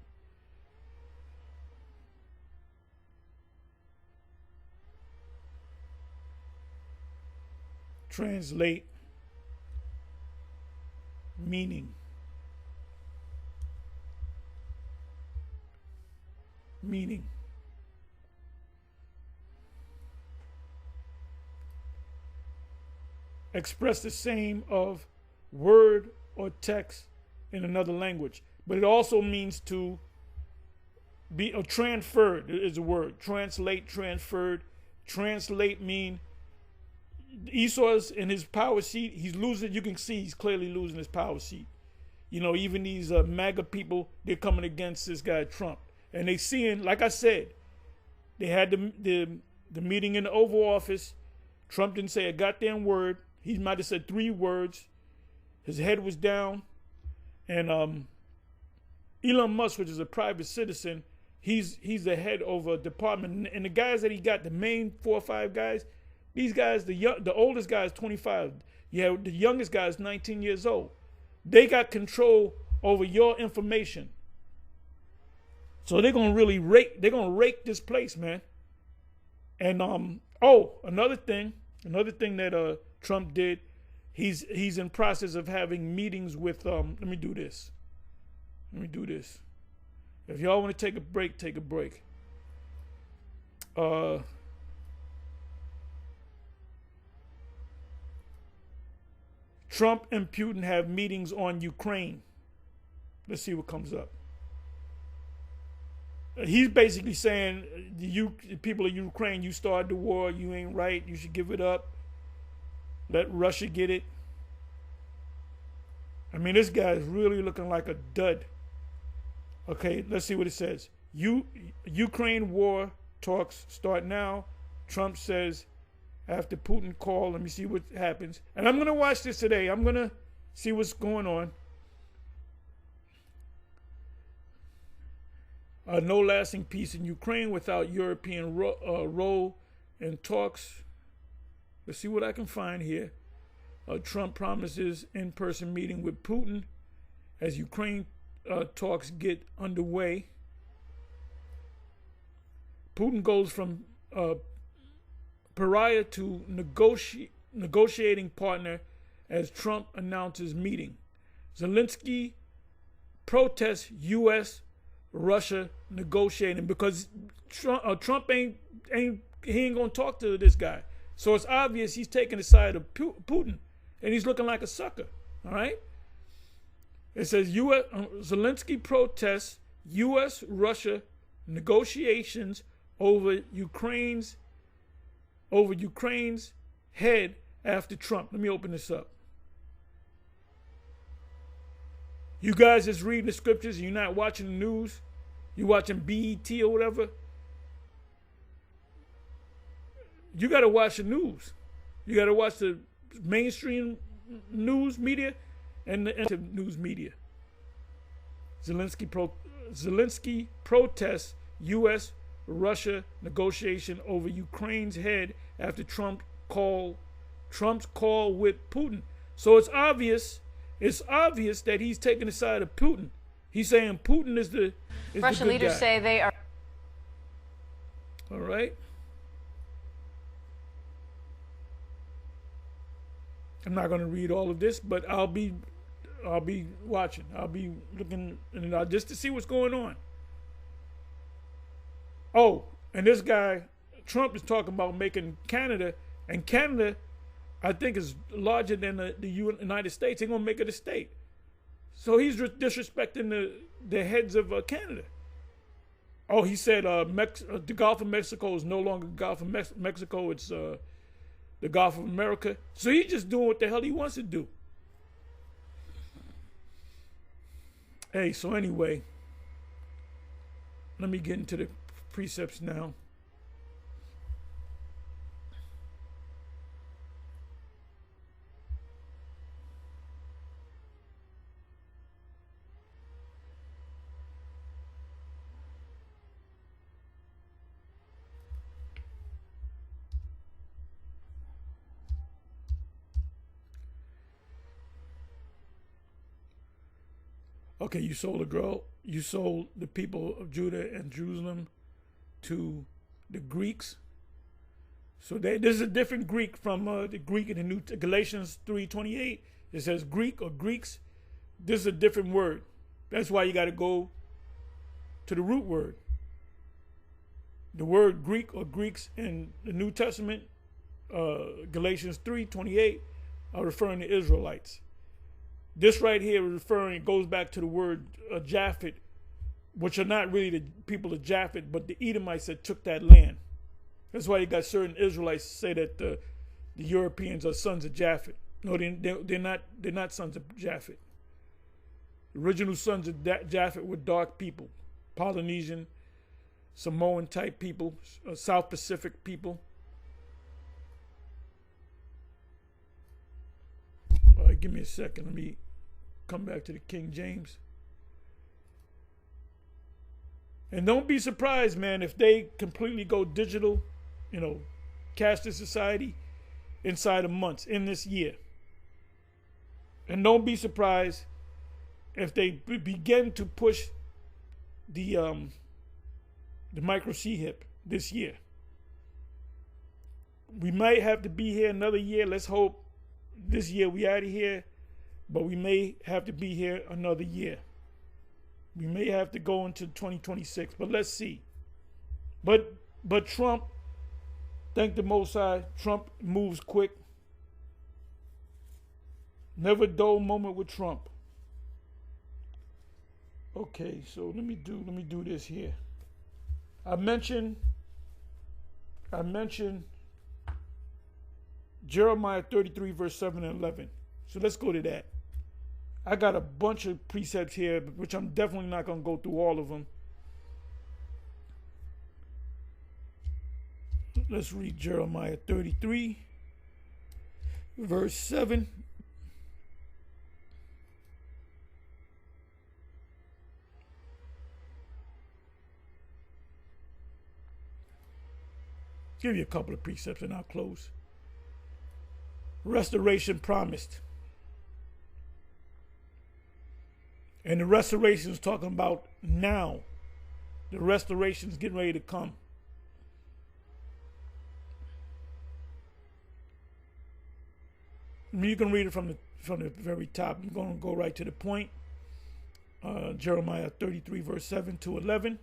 Translate meaning. Meaning. express the same of word or text in another language. But it also means to be transferred is a word. Translate, transferred. Translate mean Esau's in his power seat. He's losing. You can see he's clearly losing his power seat. You know, even these MAGA people, they're coming against this guy Trump, and they seeing, like I said, they had the meeting in the Oval Office. Trump didn't say a goddamn word. He might have said 3 words. His head was down, and Elon Musk, which is a private citizen, he's the head of a department, and the guys that he got, the main 4 or 5 guys, these guys, the oldest guy is 25. Yeah, the youngest guy is 19 years old. They got control over your information. So they're gonna really rake this place, man. And another thing that Trump did, he's in process of having meetings with let me do this. If y'all want to take a break, take a break. Trump and Putin have meetings on Ukraine. Let's see what comes up. He's basically saying, you people of Ukraine, you started the war, you ain't right, you should give it up. Let Russia get it. I mean, this guy is really looking like a dud. Okay, let's see what it says. Ukraine war talks start now. Trump says after Putin call, let me see what happens. And I'm going to watch this today. I'm going to see what's going on. No lasting peace in Ukraine without European role in talks. Let's see what I can find here. Trump promises in-person meeting with Putin as Ukraine talks get underway. Putin goes from pariah to negotiating partner as Trump announces meeting. Zelensky protests U.S.-Russia negotiating because Trump ain't gonna talk to this guy. So it's obvious he's taking the side of Putin, and he's looking like a sucker. All right. It says Zelensky protests U.S.-Russia negotiations over Ukraine's head after Trump. Let me open this up. You guys just reading the scriptures, you're not watching the news, you're watching BET or whatever. You got to watch the news. You got to watch the mainstream news media and the news media. Zelensky protests U.S.-Russia negotiation over Ukraine's head after Trump's call with Putin. So it's obvious that he's taking the side of Putin. He's saying Putin is the Russian leaders say they are. All right. I'm not going to read all of this, but I'll be watching. I'll be looking just to see what's going on. Oh, and this guy Trump is talking about making Canada, and Canada, I think, is larger than the United States. They're going to make it a state. So he's disrespecting the heads of Canada. Oh, he said the Gulf of Mexico is no longer the Gulf of Mexico. It's the Gulf of America. So he's just doing what the hell he wants to do. Hey, so anyway, let me get into the precepts now. Okay, you sold the people of Judah and Jerusalem to the Greeks. So this is a different Greek from the Greek in the New Galatians 3:28. It says Greek or Greeks. This is a different word. That's why you got to go to the root word. The word Greek or Greeks in the New Testament, Galatians 3:28, are referring to Israelites. This right here goes back to the word Japhet, which are not really the people of Japhet, but the Edomites that took that land. That's why you got certain Israelites say that the Europeans are sons of Japhet. No, they're not. They're not sons of Japhet. The original sons of Japhet were dark people, Polynesian, Samoan type people, South Pacific people. All right, give me a second. Let me come back to the King James. And don't be surprised, man, if they completely go digital, cashless society inside of months in this year. And don't be surprised if they begin to push the micro C-HIP this year. We might have to be here another year. Let's hope this year we out of here, but we may have to be here another year. We may have to go into 2026, but let's see. But Trump, thank the Most High, Trump moves quick. Never a dull moment with Trump. Okay, so let me do this here. I mentioned Jeremiah 33 verse 7 and 11. So let's go to that. I got a bunch of precepts here, which I'm definitely not going to go through all of them. Let's read Jeremiah 33 verse 7. Give you a couple of precepts and I'll close. Restoration promised. And the restoration is talking about now. The restoration is getting ready to come. You can read it from the very top. I'm going to go right to the point. Jeremiah 33 verse 7 to 11.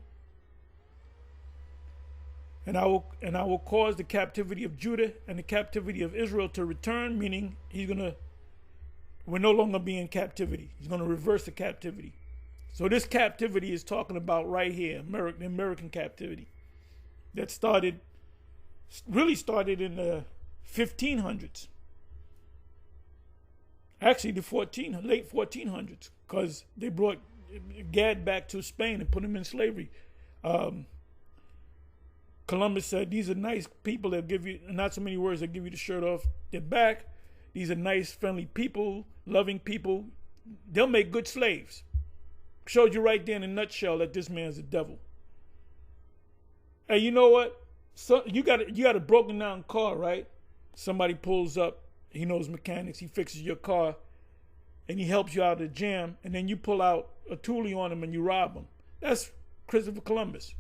And I will cause the captivity of Judah and the captivity of Israel to return, meaning we're no longer be in captivity. He's going to reverse the captivity. So this captivity is talking about right here, the American captivity that really started in the 1500s. Actually, the late 1400s, because they brought Gad back to Spain and put him in slavery. Columbus said, these are nice people that give you, not so many words that give you the shirt off their back. These are nice, friendly people, loving people. They'll make good slaves. Showed you right there in a nutshell that this man's a devil. Hey, you know what? So you got a broken down car, right? Somebody pulls up. He knows mechanics. He fixes your car, and he helps you out of the jam. And then you pull out a toolie on him and you rob him. That's Christopher Columbus.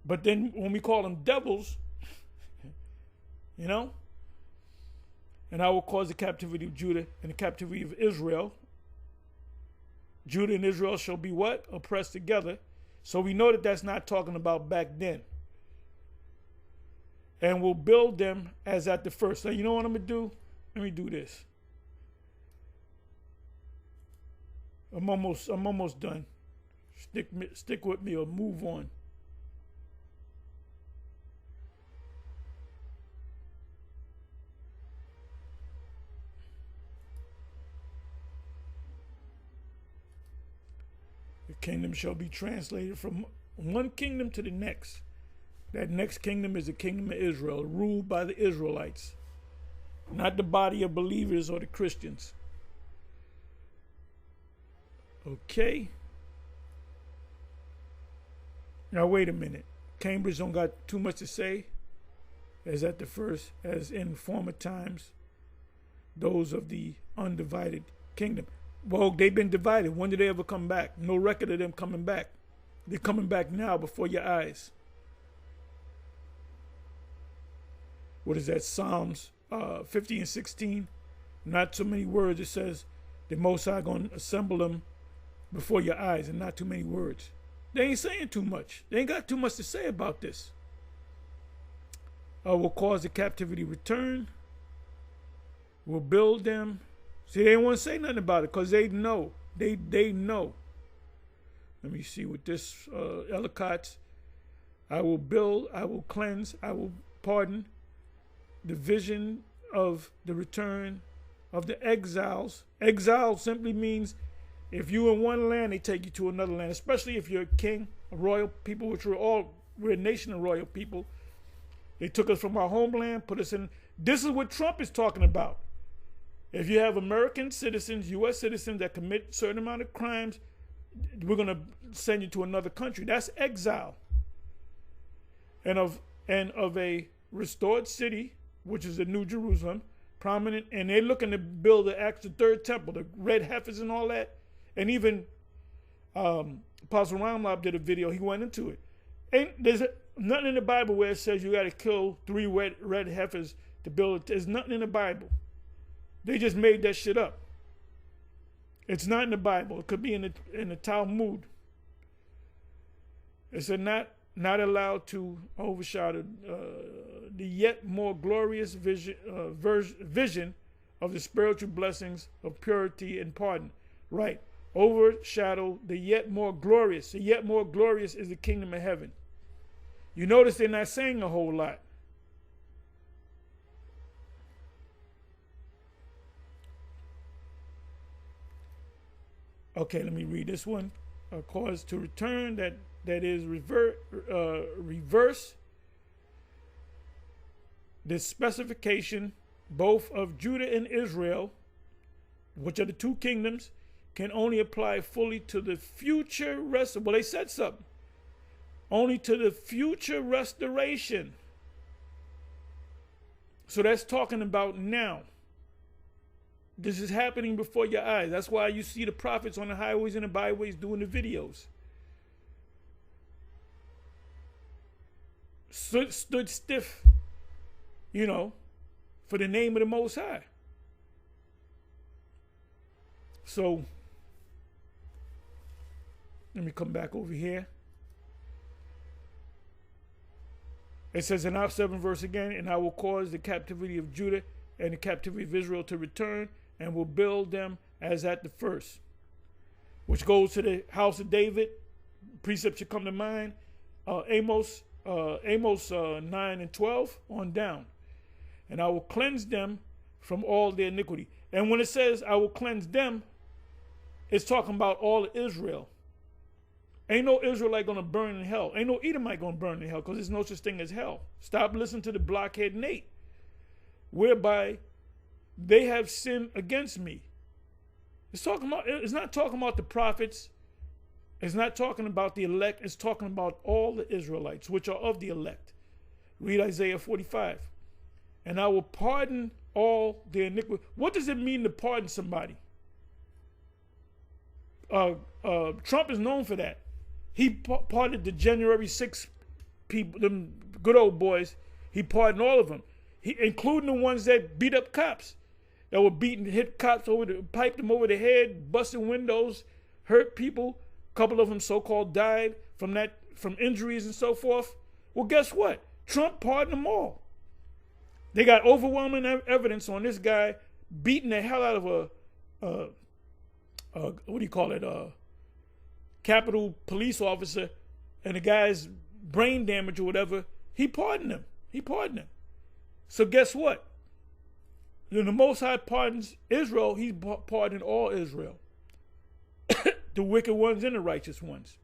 But then when we call them devils, and I will cause the captivity of Judah and the captivity of Israel. Judah and Israel shall be what? Oppressed together. So we know that that's not talking about back then. And will build them as at the first. So you know what I'm going to do? Let me do this. I'm almost done. Stick with me or move on. The kingdom shall be translated from one kingdom to the next. That next kingdom is the kingdom of Israel, ruled by the Israelites, not the body of believers or the Christians. Okay. Now wait a minute. Cambridge don't got too much to say, as at the first, as in former times, those of the undivided kingdom. Well, they've been divided. When did they ever come back? No record of them coming back. They're coming back now before your eyes. What is that? Psalms 50 and 16. Not so many words. It says the Most High going to assemble them before your eyes, and not too many words. They ain't saying too much. They ain't got too much to say about this. Will cause the captivity return. will build them. See, they don't want to say nothing about it because they know. They know. Let me see what this Ellicott. I will build, I will cleanse, I will pardon the vision of the return of the exiles. Exile simply means if you're in one land, they take you to another land, especially if you're a king, a royal people, which we're a nation of royal people. They took us from our homeland, put us in. This is what Trump is talking about. If you have American citizens, U.S. citizens that commit a certain amount of crimes, we're going to send you to another country. That's exile. And of a restored city, which is the New Jerusalem, prominent, and they're looking to build the third temple, the red heifers and all that. And even Apostle Ramlab did a video. He went into it. There's nothing in the Bible where it says you got to kill 3 red heifers to build it. There's nothing in the Bible. They just made that shit up. It's not in the Bible. It could be in the Talmud. It said not allowed to overshadow the yet more glorious vision of the spiritual blessings of purity and pardon. Right. Overshadow the yet more glorious. The yet more glorious is the kingdom of heaven. You notice they're not saying a whole lot. Okay, let me read this one. Cause to return that is reverse the specification both of Judah and Israel, which are the 2 kingdoms, can only apply fully to the future well, they said something. Only to the future restoration. So that's talking about now. This is happening before your eyes. That's why you see the prophets on the highways and the byways doing the videos. Stood stiff, for the name of the Most High. So, let me come back over here. It says in our 7th verse again, and I will cause the captivity of Judah and the captivity of Israel to return, and will build them as at the first. Which goes to the house of David. Precept should come to mind. Amos 9 and 12 on down. And I will cleanse them from all their iniquity. And when it says I will cleanse them, it's talking about all of Israel. Ain't no Israelite going to burn in hell. Ain't no Edomite going to burn in hell because there's no such thing as hell. Stop listening to the blockhead Nate. Whereby they have sinned against me. It's not talking about the prophets. It's not talking about the elect. It's talking about all the Israelites, which are of the elect. Read Isaiah 45. And I will pardon all their iniquity. What does it mean to pardon somebody? Trump is known for that. He pardoned the January 6th people, them good old boys. He pardoned all of them, including the ones that beat up cops, that were beating, hit cops piped them over the head, busting windows, hurt people. A couple of them so-called died from injuries and so forth. Well, guess what? Trump pardoned them all. They got overwhelming evidence on this guy beating the hell out of a Capitol police officer, and the guy's brain damage or whatever. He pardoned him. So guess what? When the Most High pardons Israel, He's pardoned all Israel. The wicked ones and the righteous ones.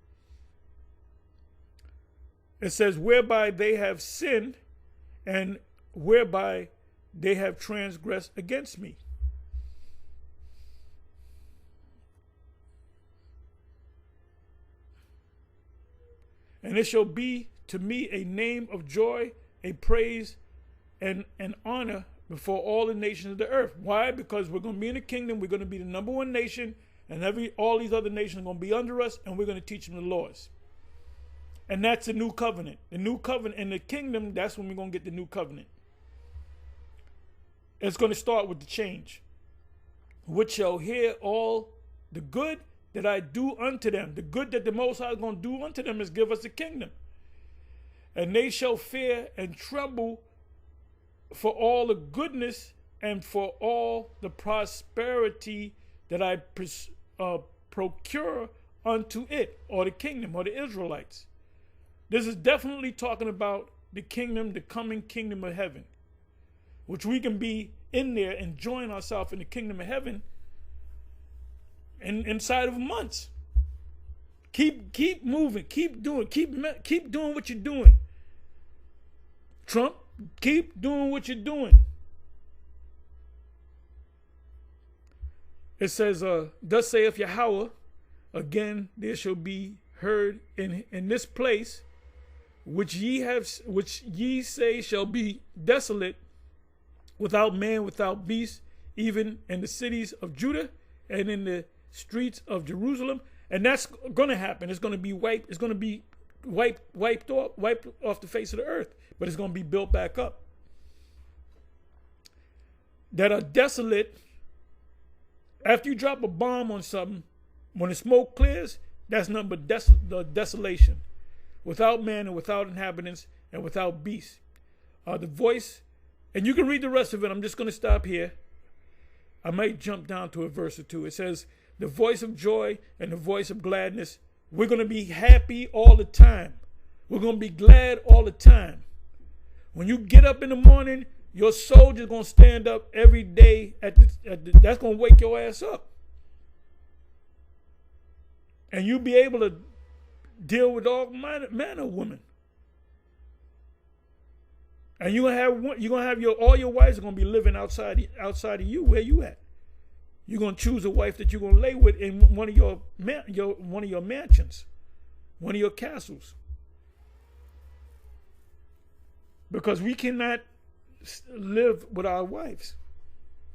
It says, whereby they have sinned and whereby they have transgressed against me. And it shall be to me a name of joy, a praise, and an honor before all the nations of the earth. Why? Because we're going to be in the kingdom. We're going to be the number 1 nation, and all these other nations are going to be under us, and we're going to teach them the laws. And that's the new covenant. The new covenant in the kingdom, that's when we're going to get the new covenant. It's going to start with the change. Which shall hear all the good that I do unto them. The good that the Most High is going to do unto them is give us the kingdom. And they shall fear and tremble for all the goodness and for all the prosperity that I procure unto it, or the kingdom, or the Israelites. This is definitely talking about the kingdom, the coming kingdom of heaven, which we can be in there enjoying ourselves in the kingdom of heaven inside of months. Keep moving, keep doing what you're doing. Trump, keep doing what you're doing. It says, thus saith Yahweh, again there shall be heard in this place which ye say shall be desolate, without man, without beast, even in the cities of Judah and in the streets of Jerusalem. And that's going to happen. It's going to be wiped. It's going to be wiped off the face of the earth. But it's going to be built back up. That are desolate. After you drop a bomb on something, when the smoke clears, that's nothing but the desolation. Without man and without inhabitants and without beasts. The voice, and you can read the rest of it. I'm just going to stop here. I might jump down to a verse or two. It says, the voice of joy and the voice of gladness. We're going to be happy all the time. We're going to be glad all the time. When you get up in the morning, your soldier's going to stand up every day. That's going to wake your ass up. And you'll be able to deal with all manner of women. And you're gonna have all your wives are gonna be living outside of you. Where you at? You're gonna choose a wife that you're gonna lay with in one of your mansions, one of your castles. Because we cannot live with our wives.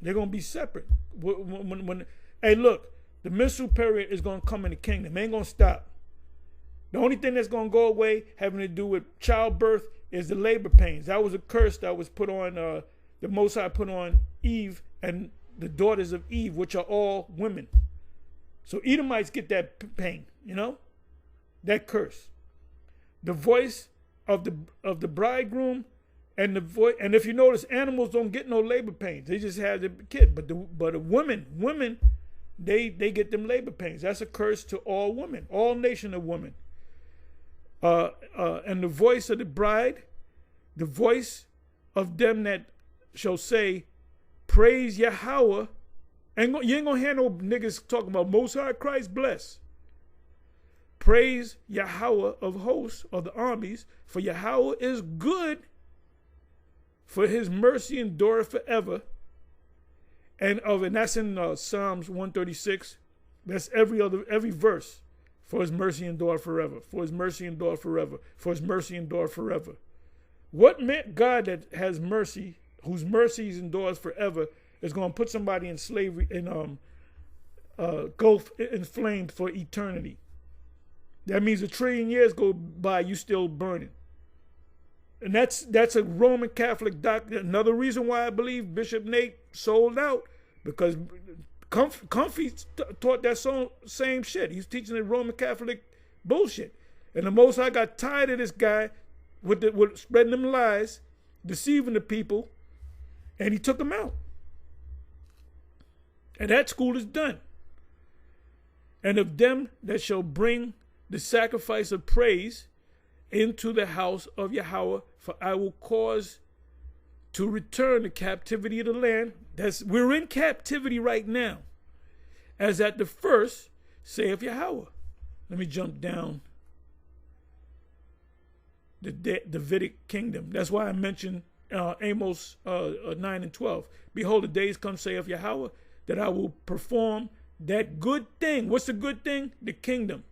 They're gonna be separate. Hey, look, the menstrual period is gonna come in the kingdom. It ain't gonna stop. The only thing that's gonna go away having to do with childbirth is the labor pains. That was a curse that was put on, the Most High put on Eve and the daughters of Eve, which are all women. So Edomites get that pain, that curse. The voice of the bridegroom and the voice, and if you notice, animals don't get no labor pains. They just have the kid. But the women, they get them labor pains. That's a curse to all women, all nation of women. And the voice of the bride, the voice of them that shall say, praise Yahweh. You ain't gonna hear no niggas talking about Most High Christ bless. Praise Yahweh of hosts, of the armies, for Yahweh is good, for his mercy endureth forever. And that's in Psalms 136. That's every verse. For his mercy endure forever. For his mercy endure forever. For his mercy endure forever. What meant God that has mercy, whose mercies endures forever, is going to put somebody in slavery, in gulf inflamed for eternity? That means 1 trillion years go by, you still burning. And that's a Roman Catholic doctrine. Another reason why I believe Bishop Nate sold out, because Comfy taught that same shit. He's teaching the Roman Catholic bullshit. And the Most High got tired of this guy with spreading them lies, deceiving the people, and he took him out. And that school is done. And of them that shall bring the sacrifice of praise into the house of Yahweh, for I will cause to return the captivity of the land. We're in captivity right now, as at the first, saith Yahweh. Let me jump down. The Davidic kingdom. That's why I mentioned Amos 9 and 12. Behold, the days come, saith Yahweh, that I will perform that good thing. What's the good thing? The kingdom,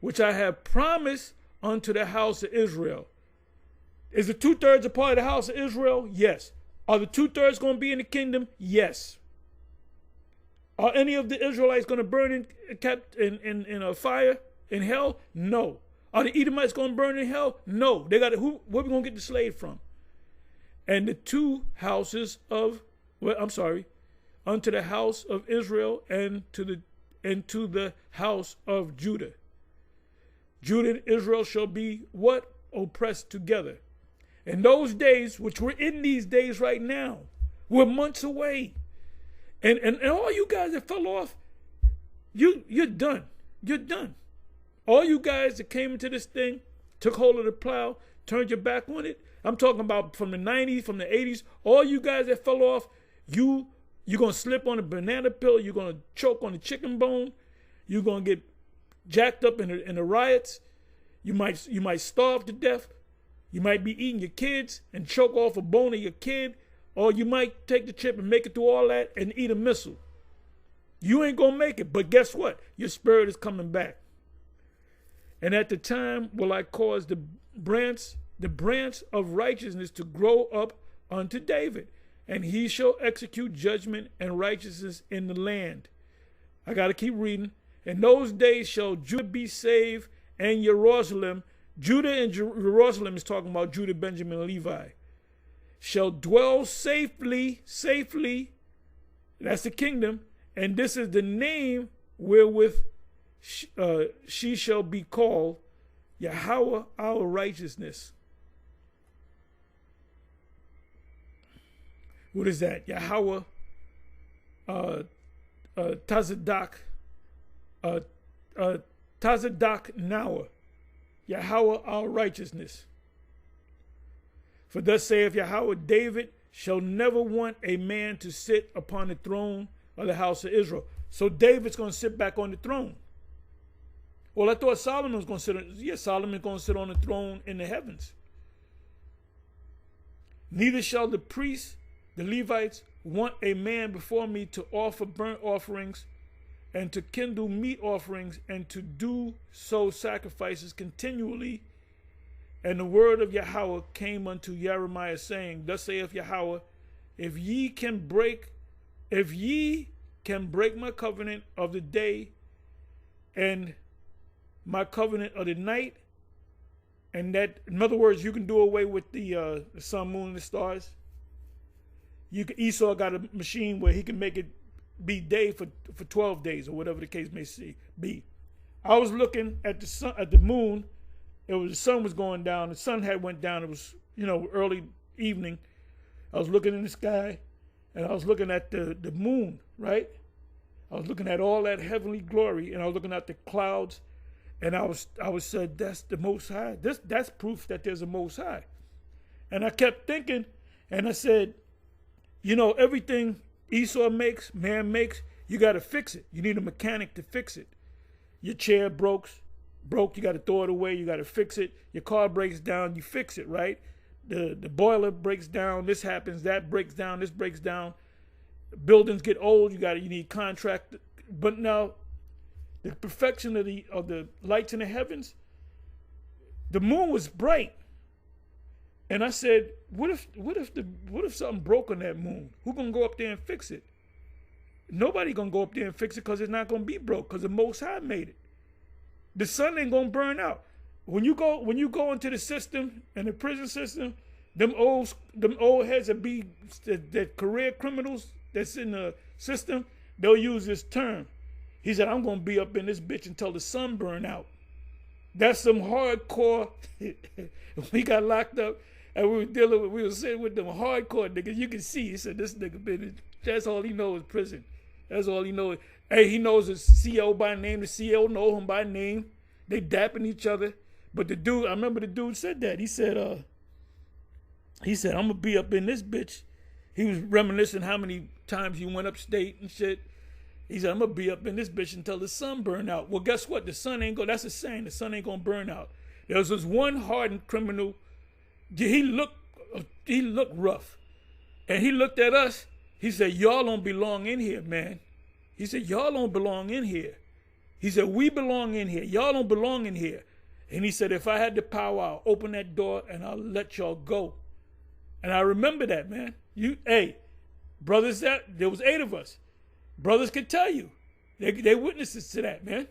which I have promised unto the house of Israel. Is the 2/3 a part of the house of Israel? Yes. Are the 2/3 going to be in the kingdom? Yes. Are any of the Israelites going to burn in a fire in hell? No. Are the Edomites going to burn in hell? No. Where we going to get the slave from? And the two houses unto the house of Israel and to the house of Judah. Judah and Israel shall be what? Oppressed together. In those days, which we're in these days right now, We're months away. And all you guys that fell off, you're done. You're done. All you guys that came into this thing, took hold of the plow, turned your back on it. I'm talking about from the 90s, from the 80s. All you guys that fell off, you're going to slip on a banana peel. You're going to choke on a chicken bone. You're going to get jacked up in the riots. You might starve to death. You might be eating your kids and choke off a bone of your kid. Or you might take the trip and make it through all that and eat a missile. You ain't going to make it. But guess what? Your spirit is coming back. And at the time will I cause the branch of righteousness to grow up unto David, and he shall execute judgment and righteousness in the land. I got to keep reading. In those days shall Judah be saved, and Jerusalem. Judah and Jerusalem is talking about Judah, Benjamin, and Levi. Shall dwell safely. That's the kingdom. And this is the name wherewith she shall be called Yahweh our righteousness. What is that? Yahweh Tazadak Nawa. Yahweh our righteousness. For thus saith Yahweh, David shall never want a man to sit upon the throne of the house of Israel. So David's going to sit back on the throne. Well, I thought Solomon was going to sit. Yeah, Solomon's going to sit on the throne in the heavens. Neither shall the priests, the Levites, want a man before me to offer burnt offerings and to kindle meat offerings and to do so sacrifices continually. And the word of Yahweh came unto Jeremiah, saying, Thus saith Yahweh, if ye can break my covenant of the day and my covenant of the night, and that, in other words, you can do away with the sun, moon, and the stars. Esau got a machine where he can make it be day for 12 days, or whatever the case may be. I was looking at the sun, at the moon. The sun was going down. The sun had went down. It was, early evening. I was looking in the sky, and I was looking at the moon, right? I was looking at all that heavenly glory, and I was looking at the clouds, and I was said, that's the Most High. That's proof that there's a Most High. And I kept thinking, and I said, everything Esau makes, man makes, you got to fix it. You need a mechanic to fix it. Your chair broke, you got to throw it away, you got to fix it. Your car breaks down, you fix it, right? The boiler breaks down, this happens, that breaks down, this breaks down. Buildings get old, you need contract. But now, the perfection of the lights in the heavens, the moon was bright. And I said, what if something broke on that moon? Who gonna go up there and fix it? Nobody gonna go up there and fix it because it's not gonna be broke, because the Most High made it. The sun ain't gonna burn out. When you go into the system and the prison system, them old heads that career criminals that's in the system, they'll use this term. He said, I'm gonna be up in this bitch until the sun burn out. That's some hardcore. We got locked up and we were sitting with them hardcore niggas. You can see, he said, this nigga been, that's all he knows is prison. That's all he knows. Hey, he knows the CO by name. The CO know him by name. They dapping each other. But the dude, I remember the dude said that. He said, I'm gonna be up in this bitch. He was reminiscing how many times he went upstate and shit. He said, I'm gonna be up in this bitch until the sun burn out. Well, guess what? The sun ain't that's a saying. The sun ain't gonna burn out. There was this one hardened criminal. He looked rough. And he looked at us. He said, y'all don't belong in here, man. He said, y'all don't belong in here. He said, we belong in here. Y'all don't belong in here. And he said, if I had the power, I'll open that door and I'll let y'all go. And I remember that, man. Brothers, there was 8 of us. Brothers could tell you. They witnesses to that, man.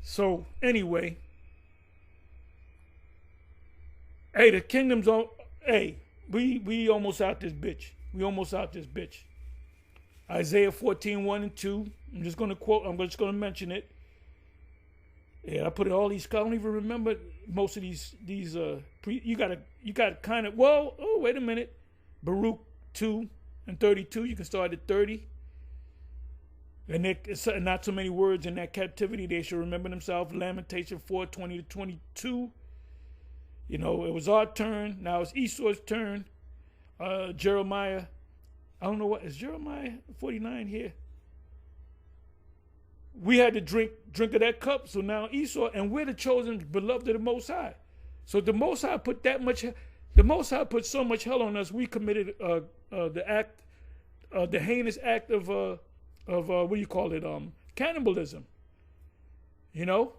So, anyway. Hey, the kingdom's on. Hey, we almost out this bitch. We almost out this bitch. Isaiah 14:1 and 2. I'm just going to mention it. Yeah, I put all these. I don't even remember most of these. You gotta kind of. Well, oh wait a minute, Baruch 2:32. You can start at 30. And it's not so many words in that captivity. They should remember themselves. Lamentation 4:20-22. You know, it was our turn. Now it's Esau's turn. Jeremiah. I don't know what is Jeremiah 49 here. We had to drink of that cup. So now Esau, and we're the chosen beloved of the Most High. So the Most High put that much. The Most High put so much hell on us. We committed the heinous act of what do you call it? Cannibalism. You know,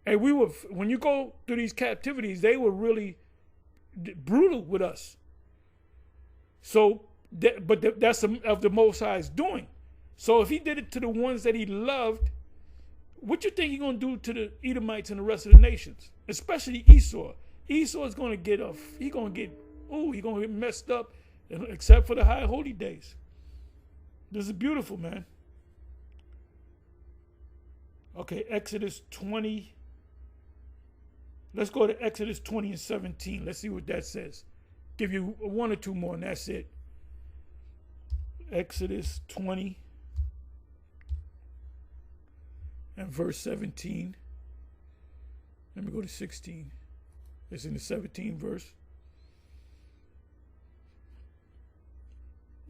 and we were, when you go through these captivities, they were really brutal with us. So, that's of the Most High's doing. So if he did it to the ones that he loved, what you think he's going to do to the Edomites and the rest of the nations, especially Esau? Esau is going to get he's going to get messed up, except for the high holy days. This is beautiful, man. Okay, Exodus 20. Let's go to Exodus 20:17. Let's see what that says. Give you one or two more, and that's it. Exodus 20 and verse 17. Let me go to 16. It's in the 17th verse.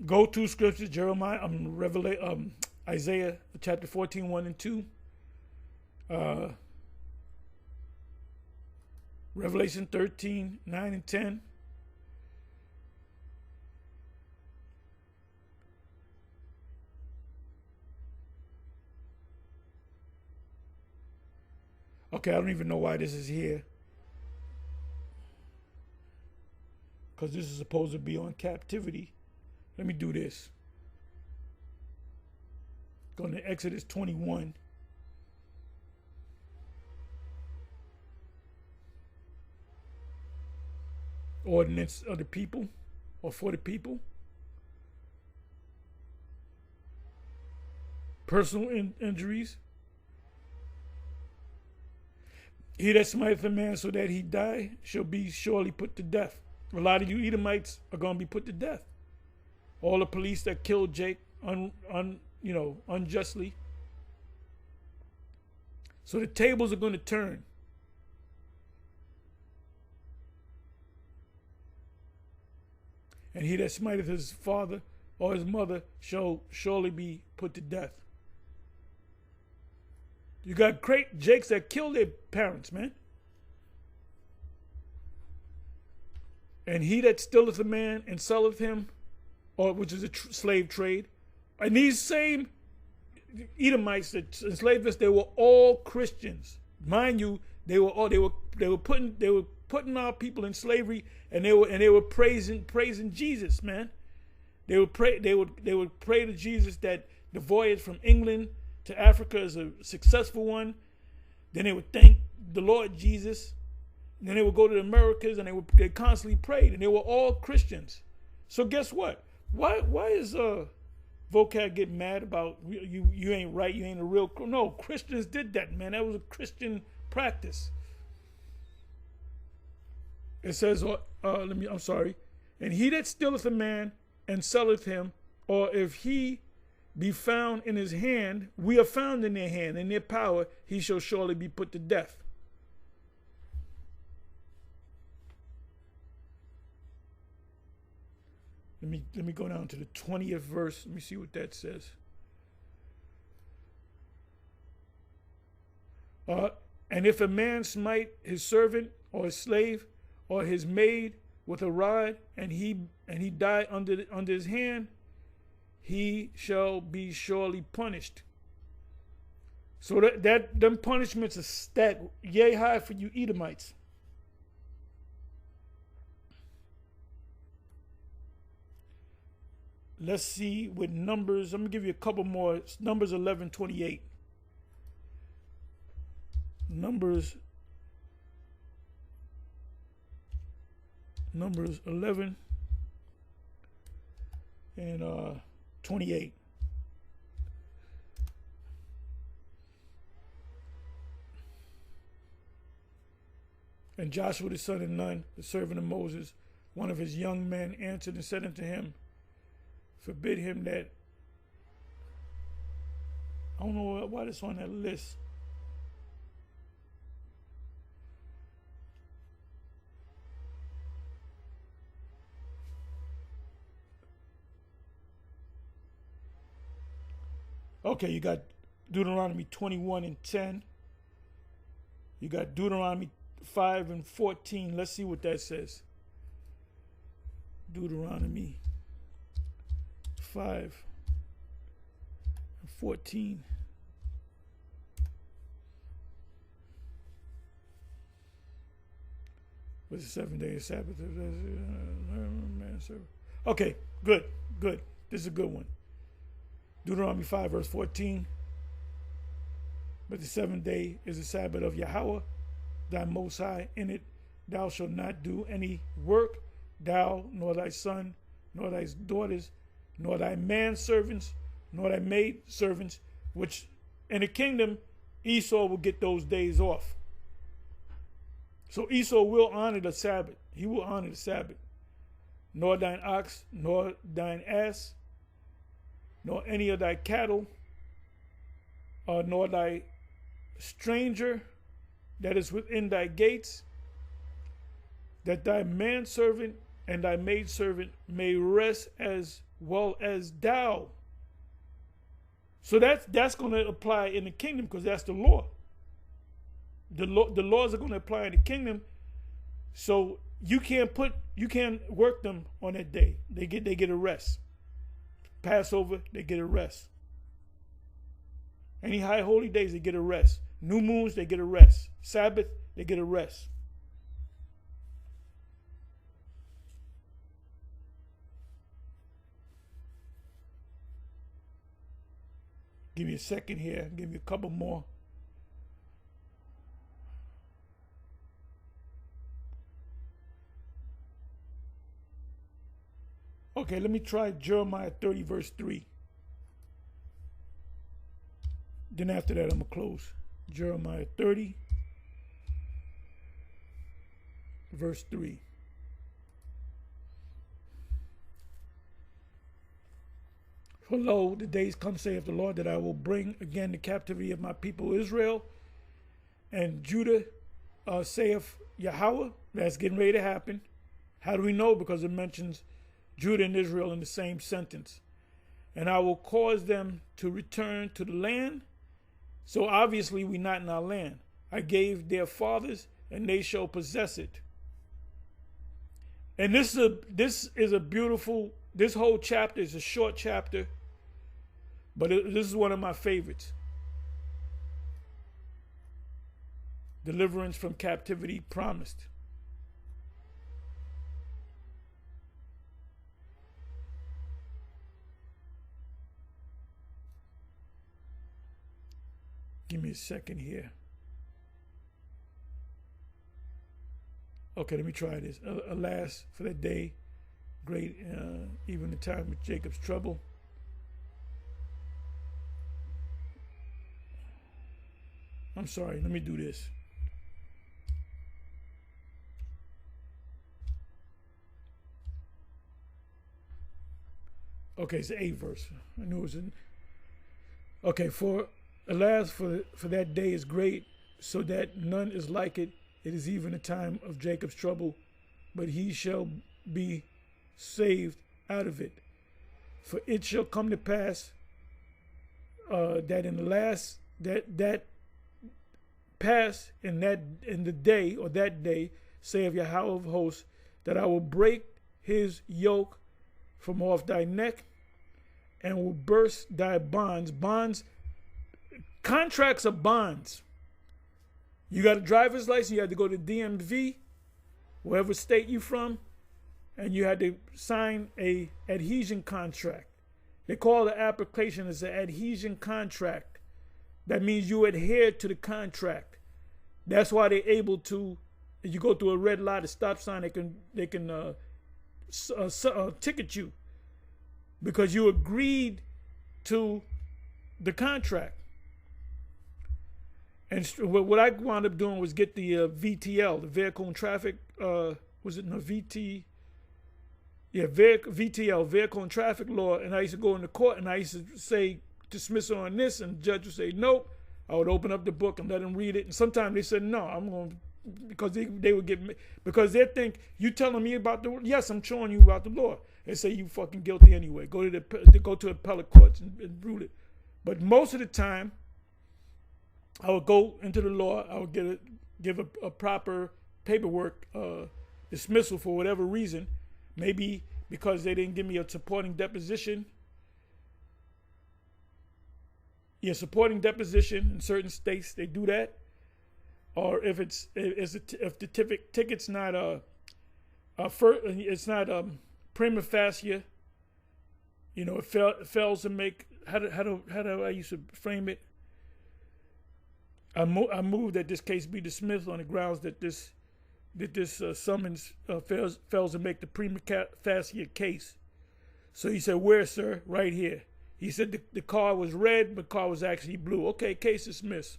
Go to scriptures, Jeremiah, Isaiah chapter 14, 1 and 2. Revelation 13, 9 and 10. Okay, I don't even know why this is here. Because this is supposed to be on captivity. Let me do this. Going to Exodus 21. Ordinance of the people, or for the people. Personal injuries. He that smiteth a man so that he die shall be surely put to death. A lot of you Edomites are going to be put to death. All the police that killed Jake unjustly. So the tables are going to turn. And he that smiteth his father or his mother shall surely be put to death. You got great Jakes that kill their parents, man. And he that stealeth a man and selleth him, or which is a slave trade, and these same Edomites that enslaved us, they were all Christians, mind you. They were putting our people in slavery, and they were praising Jesus, man. They would pray to Jesus that the voyage from England to Africa is a successful one. Then they would thank the Lord Jesus. And then they would go to the Americas, and they constantly prayed, and they were all Christians. So guess what? Why is Vocab getting mad about you ain't right, you ain't a real? No, Christians did that, man. That was a Christian practice. It says, I'm sorry. And he that stealeth a man and selleth him, or if he be found in his hand, we are found in their hand, in their power, he shall surely be put to death. Let me go down to the 20th verse. Let me see what that says. And if a man smite his servant or his slave or his maid with a rod, and he die under his hand, he shall be surely punished. So them punishments are stacked yay high for you Edomites. Let's see with Numbers. I'm going to give you a couple more. Numbers 11:28. Numbers 11 and 28. And Joshua the son of Nun, the servant of Moses, one of his young men, answered and said unto him, forbid him that. I don't know why this on that list. Okay, you got Deuteronomy 21 and 10. You got Deuteronomy 5 and 14. Let's see what that says. Deuteronomy 5 and 14. Was the 7 day of Sabbath? Okay, good. This is a good one. Deuteronomy 5 verse 14. But the 7th day is the Sabbath of Yahweh, thy Most High. In it thou shalt not do any work, thou, nor thy son, nor thy daughters, nor thy manservants, nor thy maidservants, which in the kingdom Esau will get those days off. So Esau will honor the Sabbath. He will honor the Sabbath. Nor thine ox, nor thine ass, nor any of thy cattle, nor thy stranger that is within thy gates, that thy manservant and thy maidservant may rest as well as thou. So that's going to apply in the kingdom, because that's the law. The laws are going to apply in the kingdom. So you can't work them on that day. They get a rest. Passover, they get a rest. Any high holy days, they get a rest. New moons, they get a rest. Sabbath, they get a rest. Give me a second here. Give me a couple more. Okay, let me try Jeremiah 30 verse 3. Then after that, I'm going to close. Jeremiah 30 verse 3. For lo, the days come, saith the Lord, that I will bring again the captivity of my people Israel and Judah, saith Yahweh. That's getting ready to happen. How do we know? Because it mentions Judah and Israel in the same sentence. And I will cause them to return to the land. So obviously we're not in our land. I gave their fathers, and they shall possess it. And this is a beautiful, this whole chapter is a short chapter, but this is one of my favorites. Deliverance from captivity promised. Give me a second here. Okay, let me try this. Alas, for that day, great, even the time of Jacob's trouble. I'm sorry, let me do this. Okay, it's the 8th verse. I knew it was in. Okay, alas, for that day is great, so that none is like it. It is even a time of Jacob's trouble, but he shall be saved out of it. For it shall come to pass that in the last that pass in the day, or that day, saith Yahweh of hosts, that I will break his yoke from off thy neck, and will burst thy bonds. Bonds, contracts are bonds. You got a driver's license, you had to go to DMV, wherever state you from, and you had to sign a adhesion contract. They call the application as an adhesion contract. That means you adhere to the contract. That's why they're able to, if you go through a red light, a stop sign, they can ticket you because you agreed to the contract. And what I wound up doing was get the VTL, the Vehicle and Traffic, was it no VT? Yeah, VTL, Vehicle and Traffic Law. And I used to go into court and I used to say dismissal on this, and the judge would say nope. I would open up the book and let them read it. And sometimes they said no, I'm going to, because they would get, because they think you telling me about the, yes, I'm showing you about the law. They say you fucking guilty anyway. Go to appellate courts and rule it. But most of the time, I would go into the law. I would give a proper paperwork dismissal for whatever reason. Maybe because they didn't give me a supporting deposition. Yeah, supporting deposition in certain states they do that. Or if if the ticket's not it's not prima facie. You know, it fails to make, how do I used to frame it? I moved that this case be dismissed on the grounds that this summons fails to make the prima facie case. So he said, where, sir? Right here. He said the car was red, but the car was actually blue. Okay, case dismissed.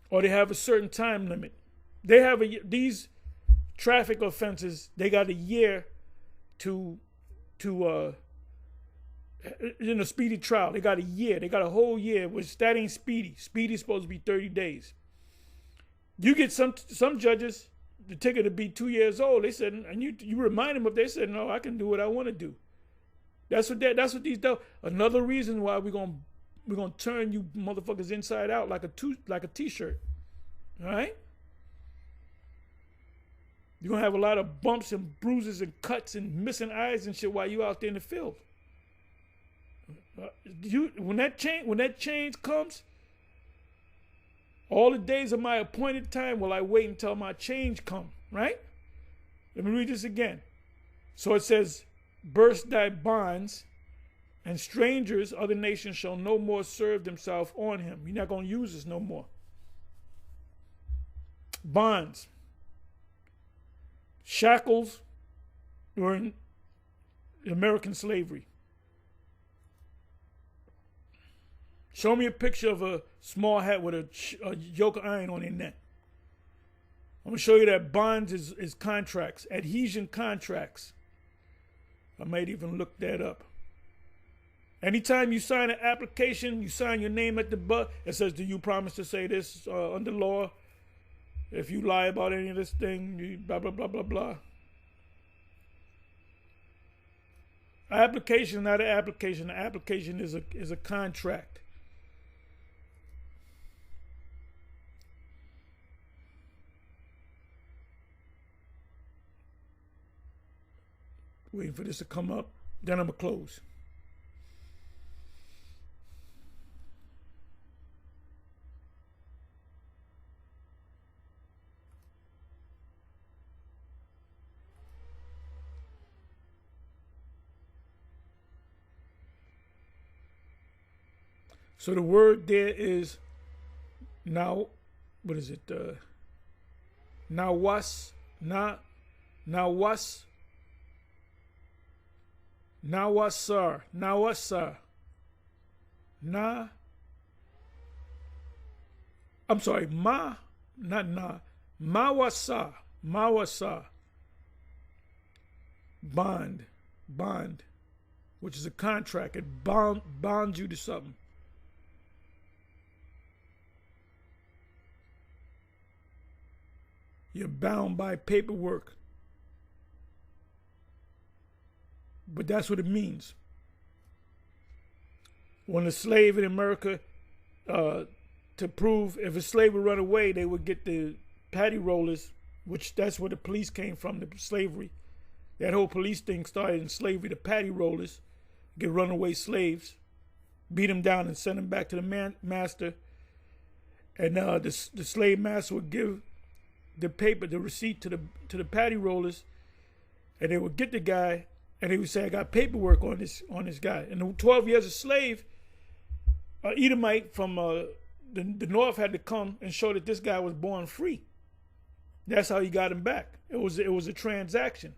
Or they have a certain time limit. They have these traffic offenses, they got a year to speedy trial. They got a year. They got a whole year, which that ain't speedy. Speedy's supposed to be 30 days. You get some judges, the ticket to be 2 years old. They said, and you remind them of, they said, no, I can do what I want to do. That's what these do. Another reason why we're gonna turn you motherfuckers inside out like a t-shirt. All right? You're gonna have a lot of bumps and bruises and cuts and missing eyes and shit while you out there in the field. When that change comes, all the days of my appointed time will I wait until my change come, right? Let me read this again. So it says, burst thy bonds, and strangers, other nations shall no more serve themselves on him. You're not going to use this no more. Bonds. Shackles were in American slavery. Show me a picture of a small hat with a yoke of iron on their neck. I'm going to show you that bonds is contracts, adhesion contracts. I might even look that up. Anytime you sign an application, you sign your name at the butt. It says, do you promise to say this under law? If you lie about any of this thing, you blah, blah, blah, blah, blah. Application, not an application. An application is a contract. Waiting for this to come up. Then I'm going to close. So the word there is now, what is it? Nawasar. I'm sorry, Mawasa. Bond, which is a contract. It bonds you to something. You're bound by paperwork. But that's what it means. When a slave in America, to prove if a slave would run away, they would get the paddy rollers, which that's where the police came from, the slavery. That whole police thing started in slavery, the paddy rollers, get runaway slaves, beat them down and send them back to the master. And the slave master would give the paper, the receipt to the paddy rollers, and they would get the guy, and they would say, I got paperwork on this guy. And the 12 years a slave, Edomite from the north had to come and show that this guy was born free. That's how he got him back. It was a transaction.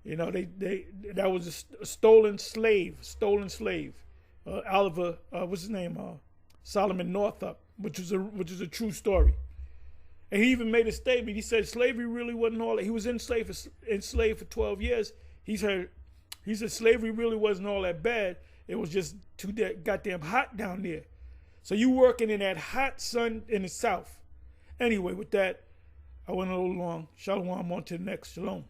You know, that was a stolen slave. Oliver, what's his name? Solomon Northup. which is a true story. And he even made a statement. He said slavery really wasn't all that. He was enslaved for 12 years. He said slavery really wasn't all that bad. It was just too goddamn hot down there. So you working in that hot sun in the South. Anyway, with that, I went a little long. Shalom, on to the next. Shalom.